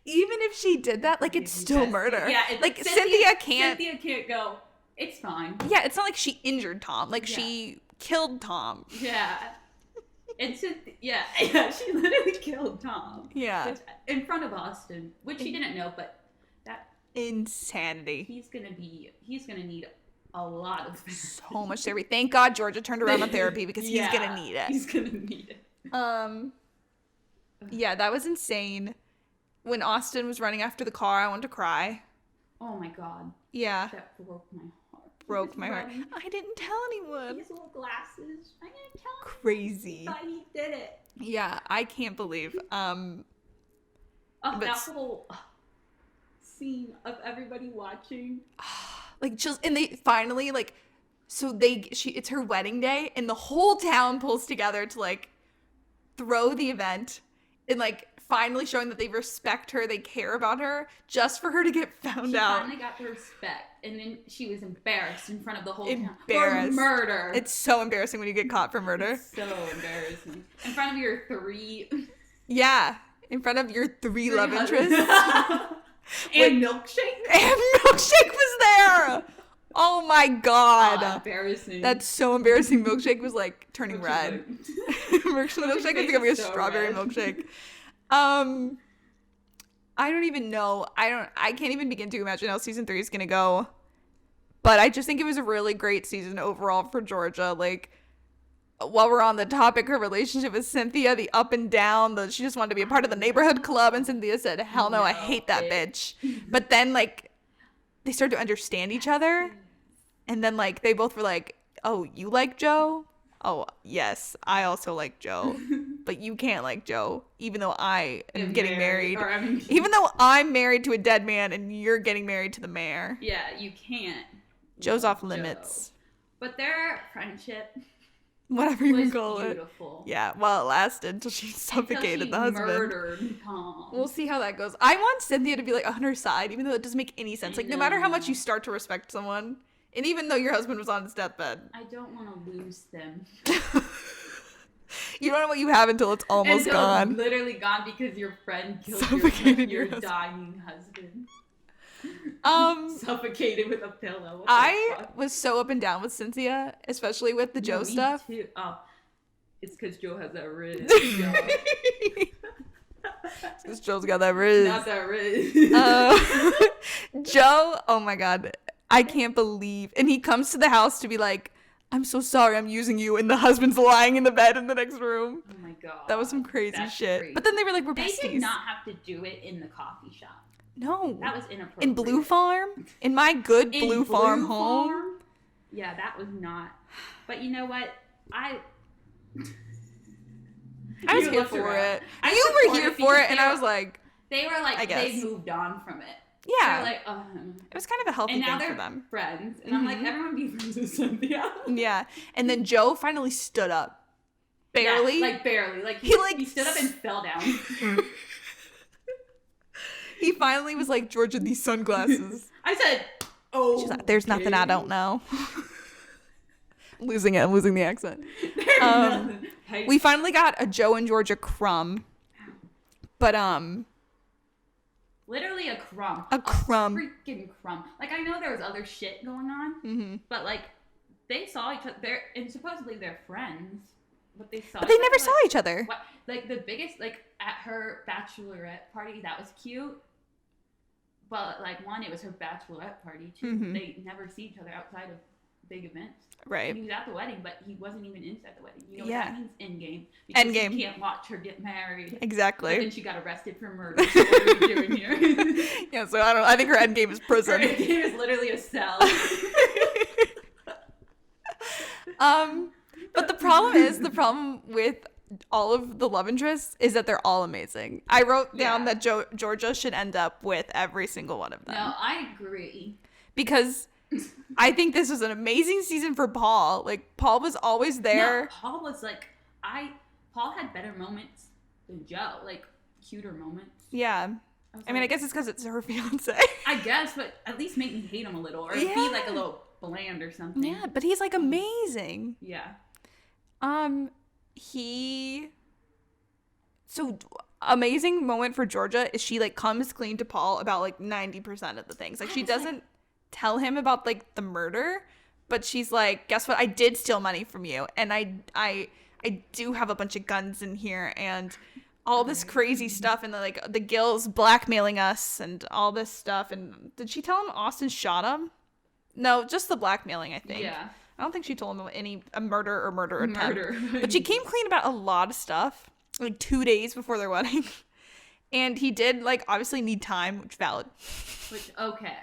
Even if she did that, like, it's still murder. Yeah, like, Cynthia can't go, it's fine. Yeah, it's not like she injured Tom. Like, she killed Tom. Yeah. And Cynthia, she literally killed Tom. Yeah. In front of Austin, which she didn't know, but that... Insanity. He's gonna need a lot of therapy. So much therapy. Thank God Georgia turned around on therapy because he's gonna need it. He's gonna need it. Yeah, that was insane. When Austin was running after the car, I wanted to cry. Oh my God. Yeah. That broke my heart. Broke my heart. I didn't tell anyone. His little glasses. I didn't tell him. Crazy. He thought he did it. Yeah, I can't believe. That whole scene of everybody watching. Like, just, and they finally, like, so it's her wedding day, and the whole town pulls together to, like, throw the event, and, like, finally showing that they respect her, they care about her, just for her to get found out. She finally got the respect, and then she was embarrassed in front of the whole town. For murder. It's so embarrassing when you get caught for murder. It's so embarrassing. In front of your 3... Yeah, in front of your 3 love interests. And Milkshake? And Milkshake was there! Oh my God. Embarrassing. That's so embarrassing. Milkshake was, like, turning red. Milkshake was becoming a strawberry milkshake. I don't even know. I can't even begin to imagine how season 3 is gonna go. But I just think it was a really great season overall for Georgia. Like, while we're on the topic, her relationship with Cynthia, the up and down, she just wanted to be a part of the neighborhood club, and Cynthia said, hell no, I hate that bitch. But then, like, they started to understand each other, and then, like, they both were like, oh, you like Joe? Oh, yes, I also like Joe. But you can't like Joe, even though I am getting married. Even though I'm married to a dead man, and you're getting married to the mayor. Yeah, you can't. Joe's off limits. But their friendship... Whatever you call beautiful. It. Yeah, well, it lasted until she suffocated the husband. Murdered Tom. We'll see how that goes. I want Cynthia to be, like, on her side, even though it doesn't make any sense. Like, no matter how much you start to respect someone, And even though your husband was on his deathbed. I don't want to lose them. You don't know what you have until it's almost gone. It's literally gone because your friend killed your dying husband. Suffocated with a pillow. I was so up and down with Cynthia, especially with the Joe stuff. Too. Oh, it's because Joe has that riz. Because Joe's got that riz. Not that riz. Joe, oh my God. I can't believe. And he comes to the house to be like, I'm so sorry I'm using you. And the husband's lying in the bed in the next room. Oh my God. That was some crazy shit. Crazy. But then they were like, we're besties. They did not have to do it in the coffee shop. No. That was inappropriate. In Blue Farm? In my good Blue Farm home? Yeah, that was not. But you know what? I was here for it. You were here for it, and I was like... They were like, they moved on from it. Yeah. They were like, it was kind of a healthy thing for them. And now they're friends. And I'm like, everyone be friends with Cynthia. Yeah. And then Joe finally stood up. Barely. Yeah, like, barely. Like, he stood up and fell down. He finally was like, Georgia, these sunglasses. I said, she's like, there's nothing I don't know. I'm losing the accent. We finally got a Joe and Georgia crumb. But, literally a crumb. A crumb. Freaking crumb. Like, I know there was other shit going on, but, like, they saw each other, and supposedly they're friends, but they never saw each other. What, like, the biggest, like, at her bachelorette party, that was cute, but, like, one, it was her bachelorette party, two, they never see each other outside of big events. Right. And he was at the wedding, but he wasn't even inside the wedding. You know what that means? Endgame. Endgame. You can't watch her get married. Exactly. But then she got arrested for murder. So what are we doing here? Yeah, so I think her endgame is prison. Her endgame is literally a cell. But the problem with all of the love interests is that they're all amazing. I wrote down that Georgia should end up with every single one of them. No, I agree. Because I think this was an amazing season for Paul. Like, Paul was always there. No, Paul was like, Paul had better moments than Joe. Like, cuter moments. Yeah. I mean, I guess it's because it's her fiance. I guess, but at least make me hate him a little. Or be like a little bland or something. Yeah, but he's like amazing. Yeah. So amazing moment for Georgia is she like comes clean to Paul about like 90% of the things. Like, she doesn't tell him about like the murder, but she's like, guess what? I did steal money from you, and I do have a bunch of guns in here and all this crazy stuff, and the Gills blackmailing us and all this stuff. And did she tell him Austin shot him? No, just the blackmailing, I think. Yeah. I don't think she told him a murder attempt. But she came clean about a lot of stuff, like 2 days before their wedding. And he did, like, obviously need time, which valid. Okay.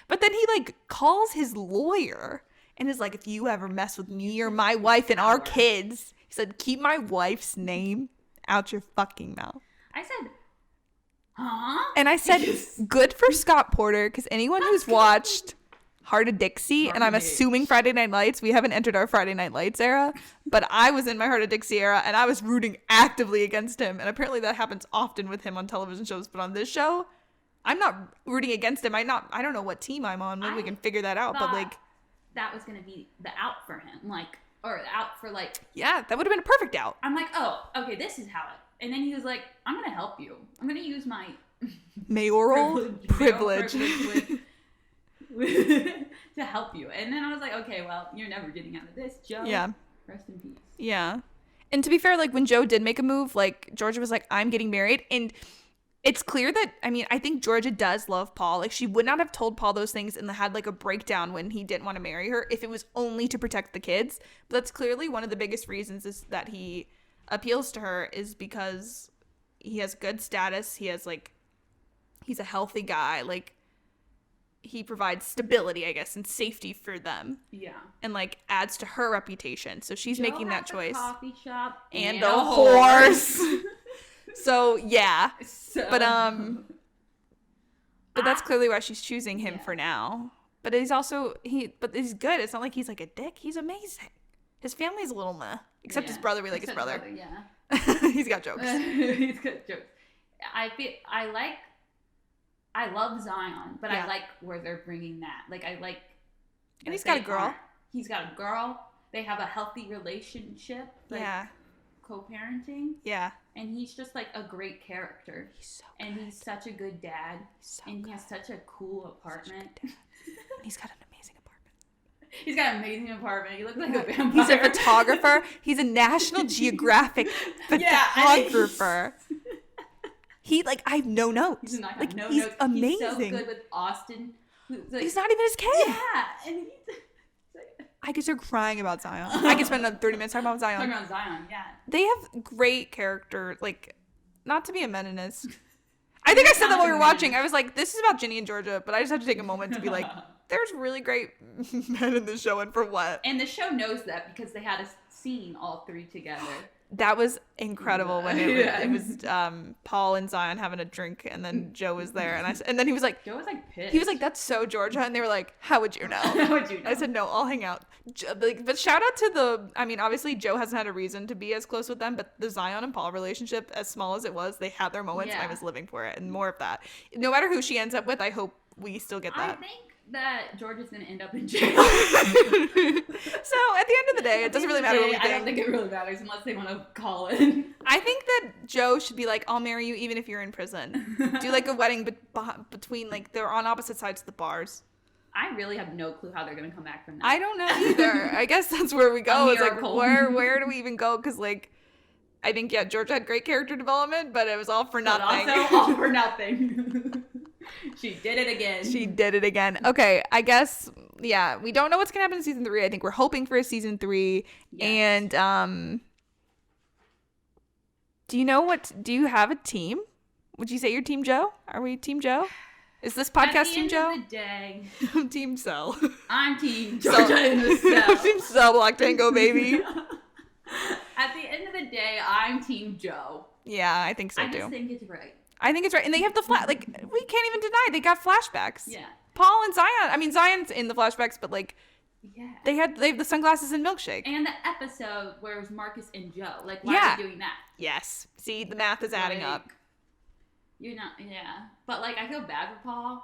But then he, like, calls his lawyer and is like, if you ever mess with me or my wife and our kids, he said, keep my wife's name out your fucking mouth. I said, huh? And I said, good for Scott Porter, because anyone who's watched Heart of Dixie, and I'm assuming Friday Night Lights, we haven't entered our Friday Night Lights era, but I was in my Heart of Dixie era, and I was rooting actively against him. And apparently that happens often with him on television shows, but on this show, I'm not rooting against him. I don't know what team I'm on. Maybe we can figure that out. But like, that was gonna be the out for him, like, or out for like. Yeah, that would have been a perfect out. I'm like, oh, okay, this is how it. And then he was like, I'm gonna help you. I'm gonna use my mayoral privilege. To help you. And then I was like, okay, well, you're never getting out of this, Joe. Yeah. Rest in peace. Yeah. And to be fair, like, when Joe did make a move, like, Georgia was like, I'm getting married. And it's clear that, I mean, I think Georgia does love Paul. Like, she would not have told Paul those things and had, like, a breakdown when he didn't want to marry her if it was only to protect the kids. But that's clearly one of the biggest reasons is that he appeals to her is because he has good status. He has, like, he's a healthy guy. Like, he provides stability, I guess, and safety for them. Yeah. And, like, adds to her reputation. So she's making that choice. A coffee shop and a horse. So, yeah. But that's clearly why she's choosing him for now. But he's also, but he's good. It's not like he's, like, a dick. He's amazing. His family's a little meh. Except his brother. We like his brother. Yeah. He's got jokes. He's got jokes. I love Zion, but I like where they're bringing that. Like, I like And he's got a girl. He's got a girl. They have a healthy relationship. Like, yeah. Co-parenting. Yeah. And he's just like a great character. He's so good. And he's such a good dad. He has such a cool apartment. And he's got an amazing apartment. He's got an amazing apartment. He looks like a vampire. He's a photographer. He's a National Geographic photographer. He, like, I have no notes. He's not like, no he's notes. amazing. He's so good with Austin. Like, he's not even his kid. Yeah. And he's I could start crying about Zion. I could spend another 30 minutes talking about Zion. talking about Zion, yeah. They have great character, like, not to be a meninist. I think I said that while we were watching. I was like, this is about Ginny and Georgia, but I just have to take a moment to be like, there's really great men in this show, and for what? And the show knows that because they had a scene all three together. That was incredible when it was Paul and Zion having a drink, and then Joe was there, and then he was like, Joe was like pissed. He was like, that's so Georgia, and they were like, how would you know? How would you know? I said, no, I'll hang out. But shout out to obviously Joe hasn't had a reason to be as close with them, but the Zion and Paul relationship, as small as it was, they had their moments, and I was living for it, and more of that. No matter who she ends up with, I hope we still get that. I think that Georgia's gonna end up in jail. So at the end of the day, it doesn't really matter what we think. I don't think it really matters unless they want to call it. I think that Joe should be like, I'll marry you even if you're in prison. Do like a wedding between, like, they're on opposite sides of the bars. I really have no clue how they're gonna come back from that. I don't know either. I guess that's where we go. It's like, miracle. where do we even go? Because, like, I think, yeah, Georgia had great character development, but it was all for nothing. But also all for nothing. She did it again. She did it again. Okay, I guess, yeah, we don't know what's gonna happen in season 3. I think we're hoping for a season 3. Yes. And do you have a team? Would you say you're Team Joe? Are we Team Joe? Is this podcast Team Joe? At the end of the day, I'm Team Cell. I'm Team Georgia in the cell. Team Cell, Black Tango, baby. At the end of the day, I'm Team Joe. Yeah, I think so too. I just think it's right. I think it's right. And they have the like, we can't even deny they got flashbacks. Yeah. Paul and Zion. Zion's in the flashbacks, but, like, yeah, they have the sunglasses and milkshake. And the episode where it was Marcus and Joe. Like, why are they doing that? Yes. See, the math is adding up. You're not, yeah. But, like, I feel bad for Paul.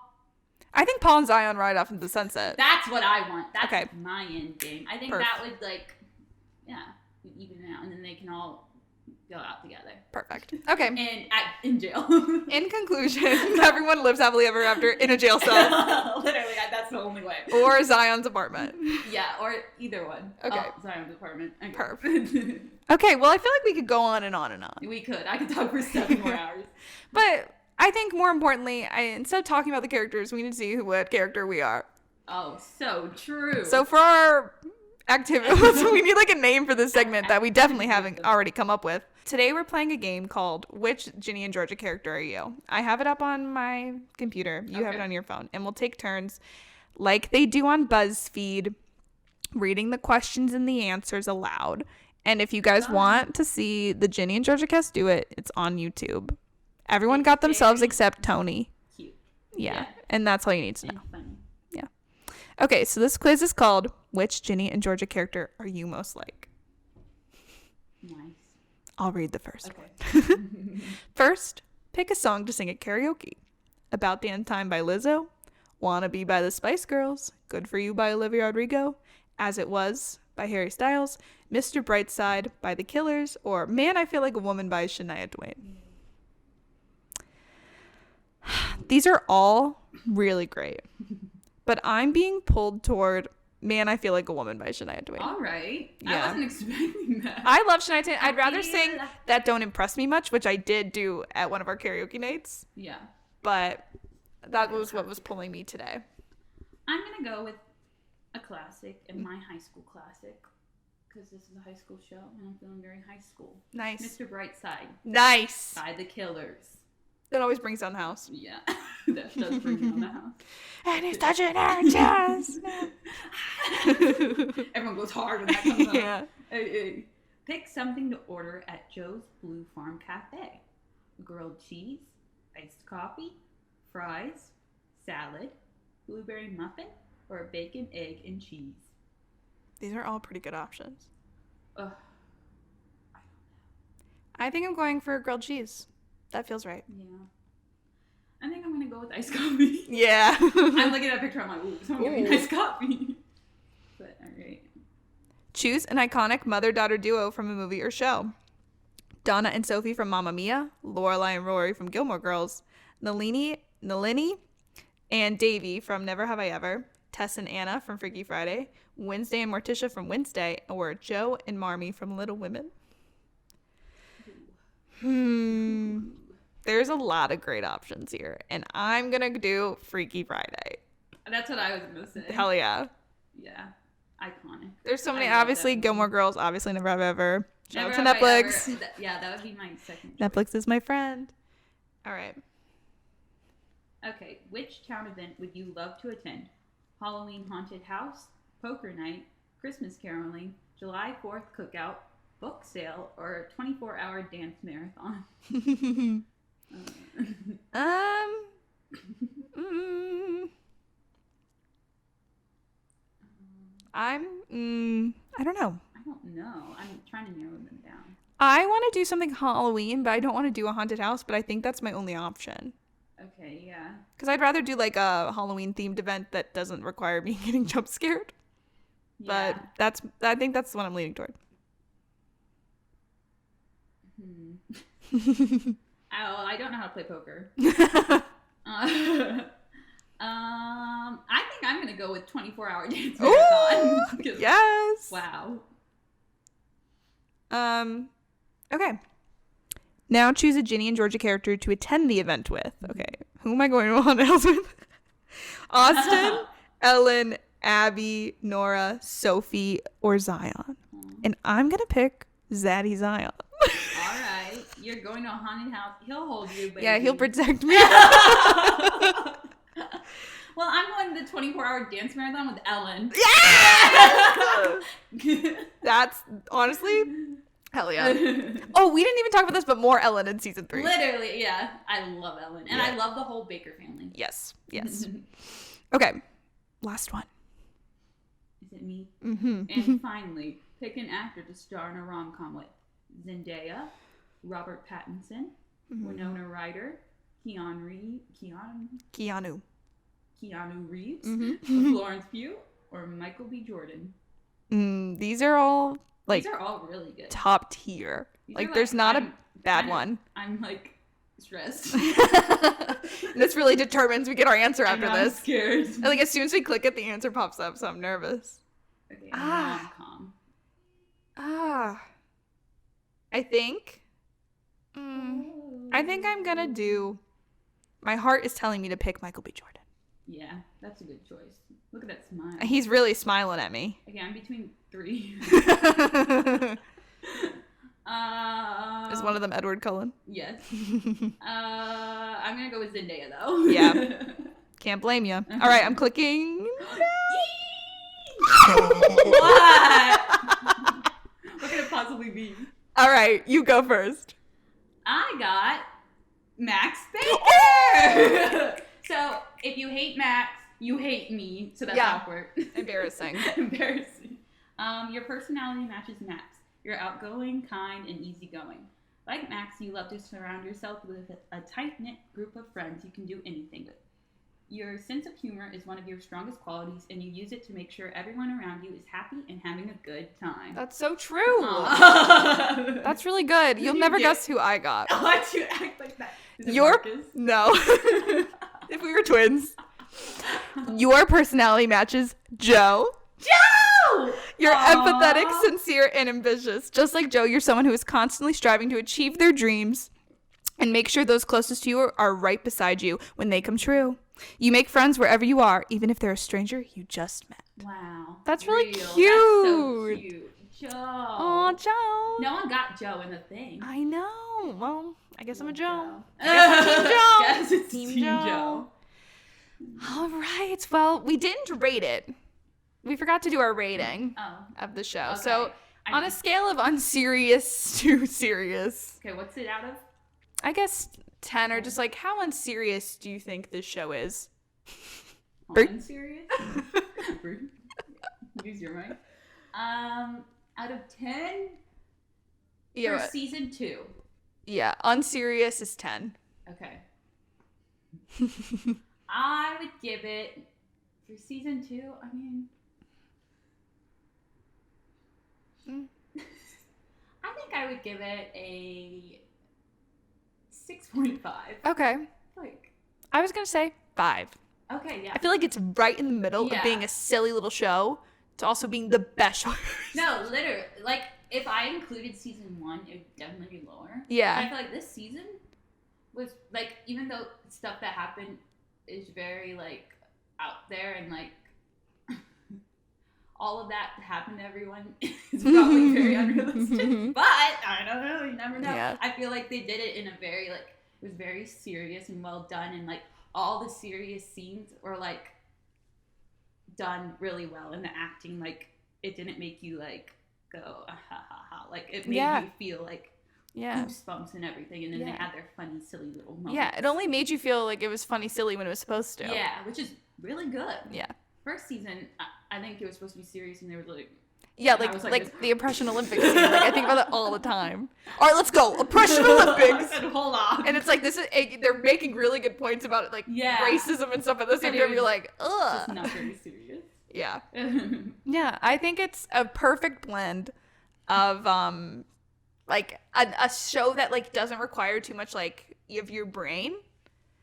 I think Paul and Zion ride off into the sunset. That's what I want. That's my end game. I think that would, like, even it out, and then they can all go out together. Perfect. Okay. And in jail. In conclusion, everyone lives happily ever after in a jail cell. Literally, that's the only way. Or Zion's apartment. Yeah, or either one. Okay. Oh, Zion's apartment. Okay. Perfect. Okay, well, I feel like we could go on and on and on. We could. I could talk for 7 more hours. But I think more importantly, instead of talking about the characters, we need to see what character we are. Oh, so true. So for our activity, we need like a name for this segment that we definitely haven't already come up with. Today we're playing a game called Which Ginny and Georgia Character Are You? I have it up on my computer. You have it on your phone. And we'll take turns, like they do on BuzzFeed, reading the questions and the answers aloud. And if you guys want to see the Ginny and Georgia cast do it, it's on YouTube. Everyone got themselves except Tony. Cute. Yeah. And that's all you need to know. Funny. Yeah. Okay, so this quiz is called Which Ginny and Georgia Character Are You Most Like? Nice. I'll read the first one. First, pick a song to sing at karaoke. About the End Time by Lizzo, Wanna Be by the Spice Girls, Good For You by Olivia Rodrigo, As It Was by Harry Styles, Mr. Brightside by The Killers, or Man, I Feel Like a Woman by Shania Twain. These are all really great, but I'm being pulled toward Man, I Feel Like a Woman by Shania Twain. All right. Yeah. I wasn't expecting that. I love Shania Twain. I'd rather sing That Don't Impress Me Much, which I did do at one of our karaoke nights. Yeah. But that was what was pulling me today. I'm going to go with a classic, and my high school classic, because this is a high school show, and I'm feeling very high school. Nice. Mr. Brightside. Nice. By The Killers. That always brings down the house. Yeah. That does bring down the house. And he's touching our chest. Everyone goes hard when that comes on. Yeah. Pick something to order at Joe's Blue Farm Cafe. Grilled cheese, iced coffee, fries, salad, blueberry muffin, or bacon, egg, and cheese. These are all pretty good options. Ugh. I think I'm going for grilled cheese. That feels right. Yeah. I think I'm going to go with iced coffee. Yeah. I'm looking at a picture, I'm like, ooh, someone give me iced coffee. Choose an iconic mother-daughter duo from a movie or show. Donna and Sophie from Mamma Mia, Lorelai and Rory from Gilmore Girls, Nalini and Davy from Never Have I Ever, Tess and Anna from Freaky Friday, Wednesday and Morticia from Wednesday, or Joe and Marmee from Little Women. There's a lot of great options here, and I'm gonna do Freaky Friday. That's what I was gonna say. Hell yeah. Yeah. Iconic. There's so many, obviously, Gilmore Girls, obviously Never Have I Ever. Shout out to Never Netflix. Have I Ever. Yeah, that would be my second choice. Netflix is my friend. All right. Okay, which town event would you love to attend? Halloween haunted house, poker night, Christmas caroling, July 4th cookout, book sale, or 24-hour dance marathon? I don't know. I don't know. I'm trying to narrow them down. I want to do something Halloween, but I don't want to do a haunted house, but I think that's my only option. Okay, yeah. Because I'd rather do like a Halloween themed event that doesn't require me getting jump scared. Yeah. But I think that's the one I'm leaning toward. I don't know how to play poker. I think I'm gonna go with 24-hour dance marathon. Yes. Wow. Okay. Now choose a Ginny and Georgia character to attend the event with. Okay. Who am I going to haunted house with? Austin, Ellen, Abby, Nora, Sophie, or Zion. And I'm gonna pick Zaddy Zion. All right, you're going to a haunted house. He'll hold you, but Yeah, he'll protect me. Well, I'm going to the 24-hour dance marathon with Ellen. Yeah! That's honestly, hell yeah. Oh, we didn't even talk about this, but more Ellen in season 3. Literally, yeah. I love Ellen. And I love the whole Baker family. Yes. Okay, last one. Is it me? Mm-hmm. And finally, pick an actor to star in a rom-com with. Zendaya, Robert Pattinson, Winona Ryder, Keanu Reeves, Florence Pugh, or Michael B. Jordan. These are all These are all really good. Top tier. These There's not a bad one. I'm stressed. This really determines we get our answer after this. I'm scared. And, as soon as we click it, the answer pops up, so I'm nervous. Okay, rom-com. I think I'm gonna do. My heart is telling me to pick Michael B. Jordan. Yeah, that's a good choice. Look at that smile. He's really smiling at me. Okay, I'm between 3. Is one of them Edward Cullen? Yes. I'm gonna go with Zendaya though. Yeah. Can't blame you. All right, I'm clicking. What? What could it possibly be? All right, you go first. I got Max Baker. So if you hate Max, you hate me. So that's awkward. Embarrassing. Embarrassing. Your personality matches Max. You're outgoing, kind, and easygoing. Like Max, you love to surround yourself with a tight-knit group of friends you can do anything with. Your sense of humor is one of your strongest qualities, and you use it to make sure everyone around you is happy and having a good time. That's so true. That's really good. You'll never guess who I got. Why'd you act like that? Is it Your Marcus? No. If we were twins. Your personality matches Joe. Joe! You're empathetic, sincere, and ambitious. Just like Joe, you're someone who is constantly striving to achieve their dreams and make sure those closest to you are right beside you when they come true. You make friends wherever you are, even if they're a stranger you just met. Wow. That's really cute. That's so cute. Joe. Aw, Joe. No one got Joe in the thing. I know. Well, I guess I'm a Joe. Yes, it's Team Team Joe. Joe. All right. Well, we didn't rate it. We forgot to do our rating of the show. Okay. So on a scale of unserious to serious. Okay, what's it out of? I guess 10 or just how unserious do you think this show is? Unserious? Use your mic. Out of 10 for season 2. Yeah, unserious is 10. Okay. I would give it for season 2. I mean, I think I would give it a 6.5. Okay. Like, I was going to say 5. okay, yeah. I feel like it's right in the middle Yeah. of being a silly little show to also being the best show. No, literally. Like, if I included season 1, it would definitely be lower. Yeah. And I feel like this season was, like, even though stuff that happened is very, like, out there and, like, all of that happened to everyone is probably very unrealistic. But, I don't know, you never know. Yeah. I feel like they did it in a very, like, it was very serious and well done. And, like, all the serious scenes were, like, done really well. And the acting, like, it didn't make you, like, go, ah, ha, ha, ha. Like, it made you feel, like, goosebumps and everything. And then they had their funny, silly little moments. Yeah, it only made you feel like it was funny, silly when it was supposed to. Yeah, which is really good. Yeah. First season, I think it was supposed to be serious, and they were like, yeah, like the Oppression Olympics scene. Like, I think about that all the time. All right, let's go, Oppression Olympics. I said, hold on. And it's like they're making really good points about it, like racism and stuff. At the same time, you're like, ugh. Just not very serious. Yeah. Yeah, I think it's a perfect blend of like a show that like doesn't require too much like of your brain.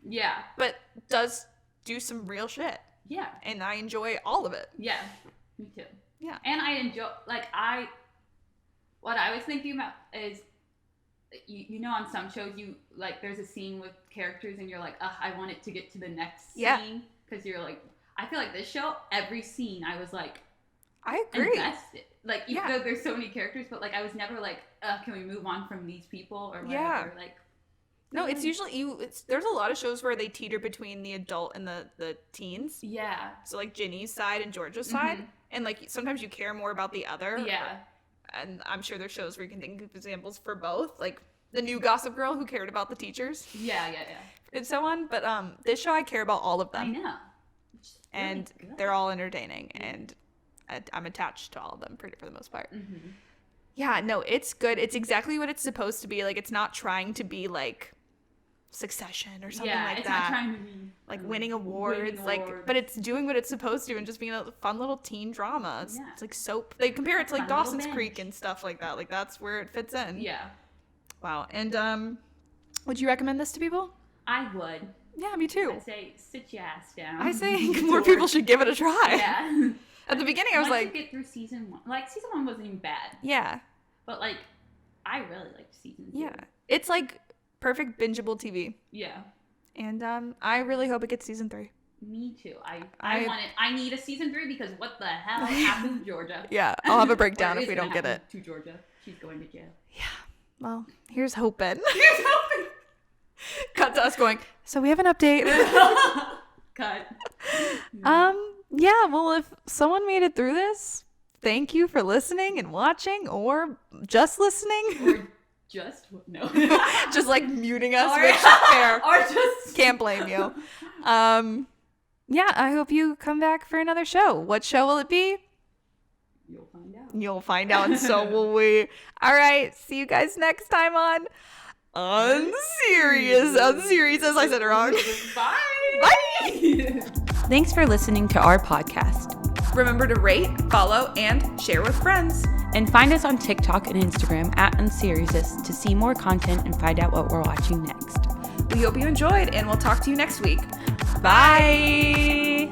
Yeah. But does do some real shit. Yeah. And I enjoy all of it. Yeah. Me too. Yeah. And I enjoy, like, what I was thinking about is, you know, on some shows, you, like, there's a scene with characters and you're like, I want it to get to the next scene. Because you're like, I feel like this show, every scene, I was like, I agree. invested. Like, even though there's so many characters, but, like, I was never like, can we move on from these people or whatever? Yeah. Like, no, it's usually there's a lot of shows where they teeter between the adult and the teens. yeah. So like Ginny's side and Georgia's side. And like sometimes you care more about the other. Yeah. And I'm sure there's shows where you can think of examples for both. Like the new Gossip Girl who cared about the teachers. Yeah. And so on. But this show I care about all of them. I know. And they're all entertaining. And I'm attached to all of them for the most part. Mm-hmm. Yeah, no, it's good. It's exactly what it's supposed to be. Like, it's not trying to be like Succession or something like it's that. Not trying to be like winning awards, but it's doing what it's supposed to and just being a fun little teen drama. It's like soap. They compare it to like Fun Dawson's Creek and stuff like that. Like that's where it fits in. Yeah. Wow. And would you recommend this to people? I would. Yeah, me too. I'd say sit your ass down. I think more people should give it a try. Yeah. At the beginning, I was like, get through season 1. Like season 1 wasn't even bad. Yeah. But like, I really liked season 2. Yeah. It's like perfect bingeable TV. Yeah. And I really hope it gets season 3. Me too. I need a season 3 because what the hell happened to Georgia? Yeah, I'll have a breakdown if we don't get it. To Georgia, she's going to jail. Yeah. Well, here's hoping. Here's hoping. Cut to us going. So we have an update. Cut. Yeah. Well, if someone made it through this, thank you for listening and watching, or just listening, or just no, just like muting us. Or, which fair. Or just can't blame you. Yeah. I hope you come back for another show. What show will it be? You'll find out. You'll find out, and so will we. All right. See you guys next time on Unserious. Unseriesous. I said it wrong. Bye. Bye. Thanks for listening to our podcast. Remember to rate, follow, and share with friends. And find us on TikTok and Instagram at unseriesous to see more content and find out what we're watching next. We hope you enjoyed, and we'll talk to you next week. Bye.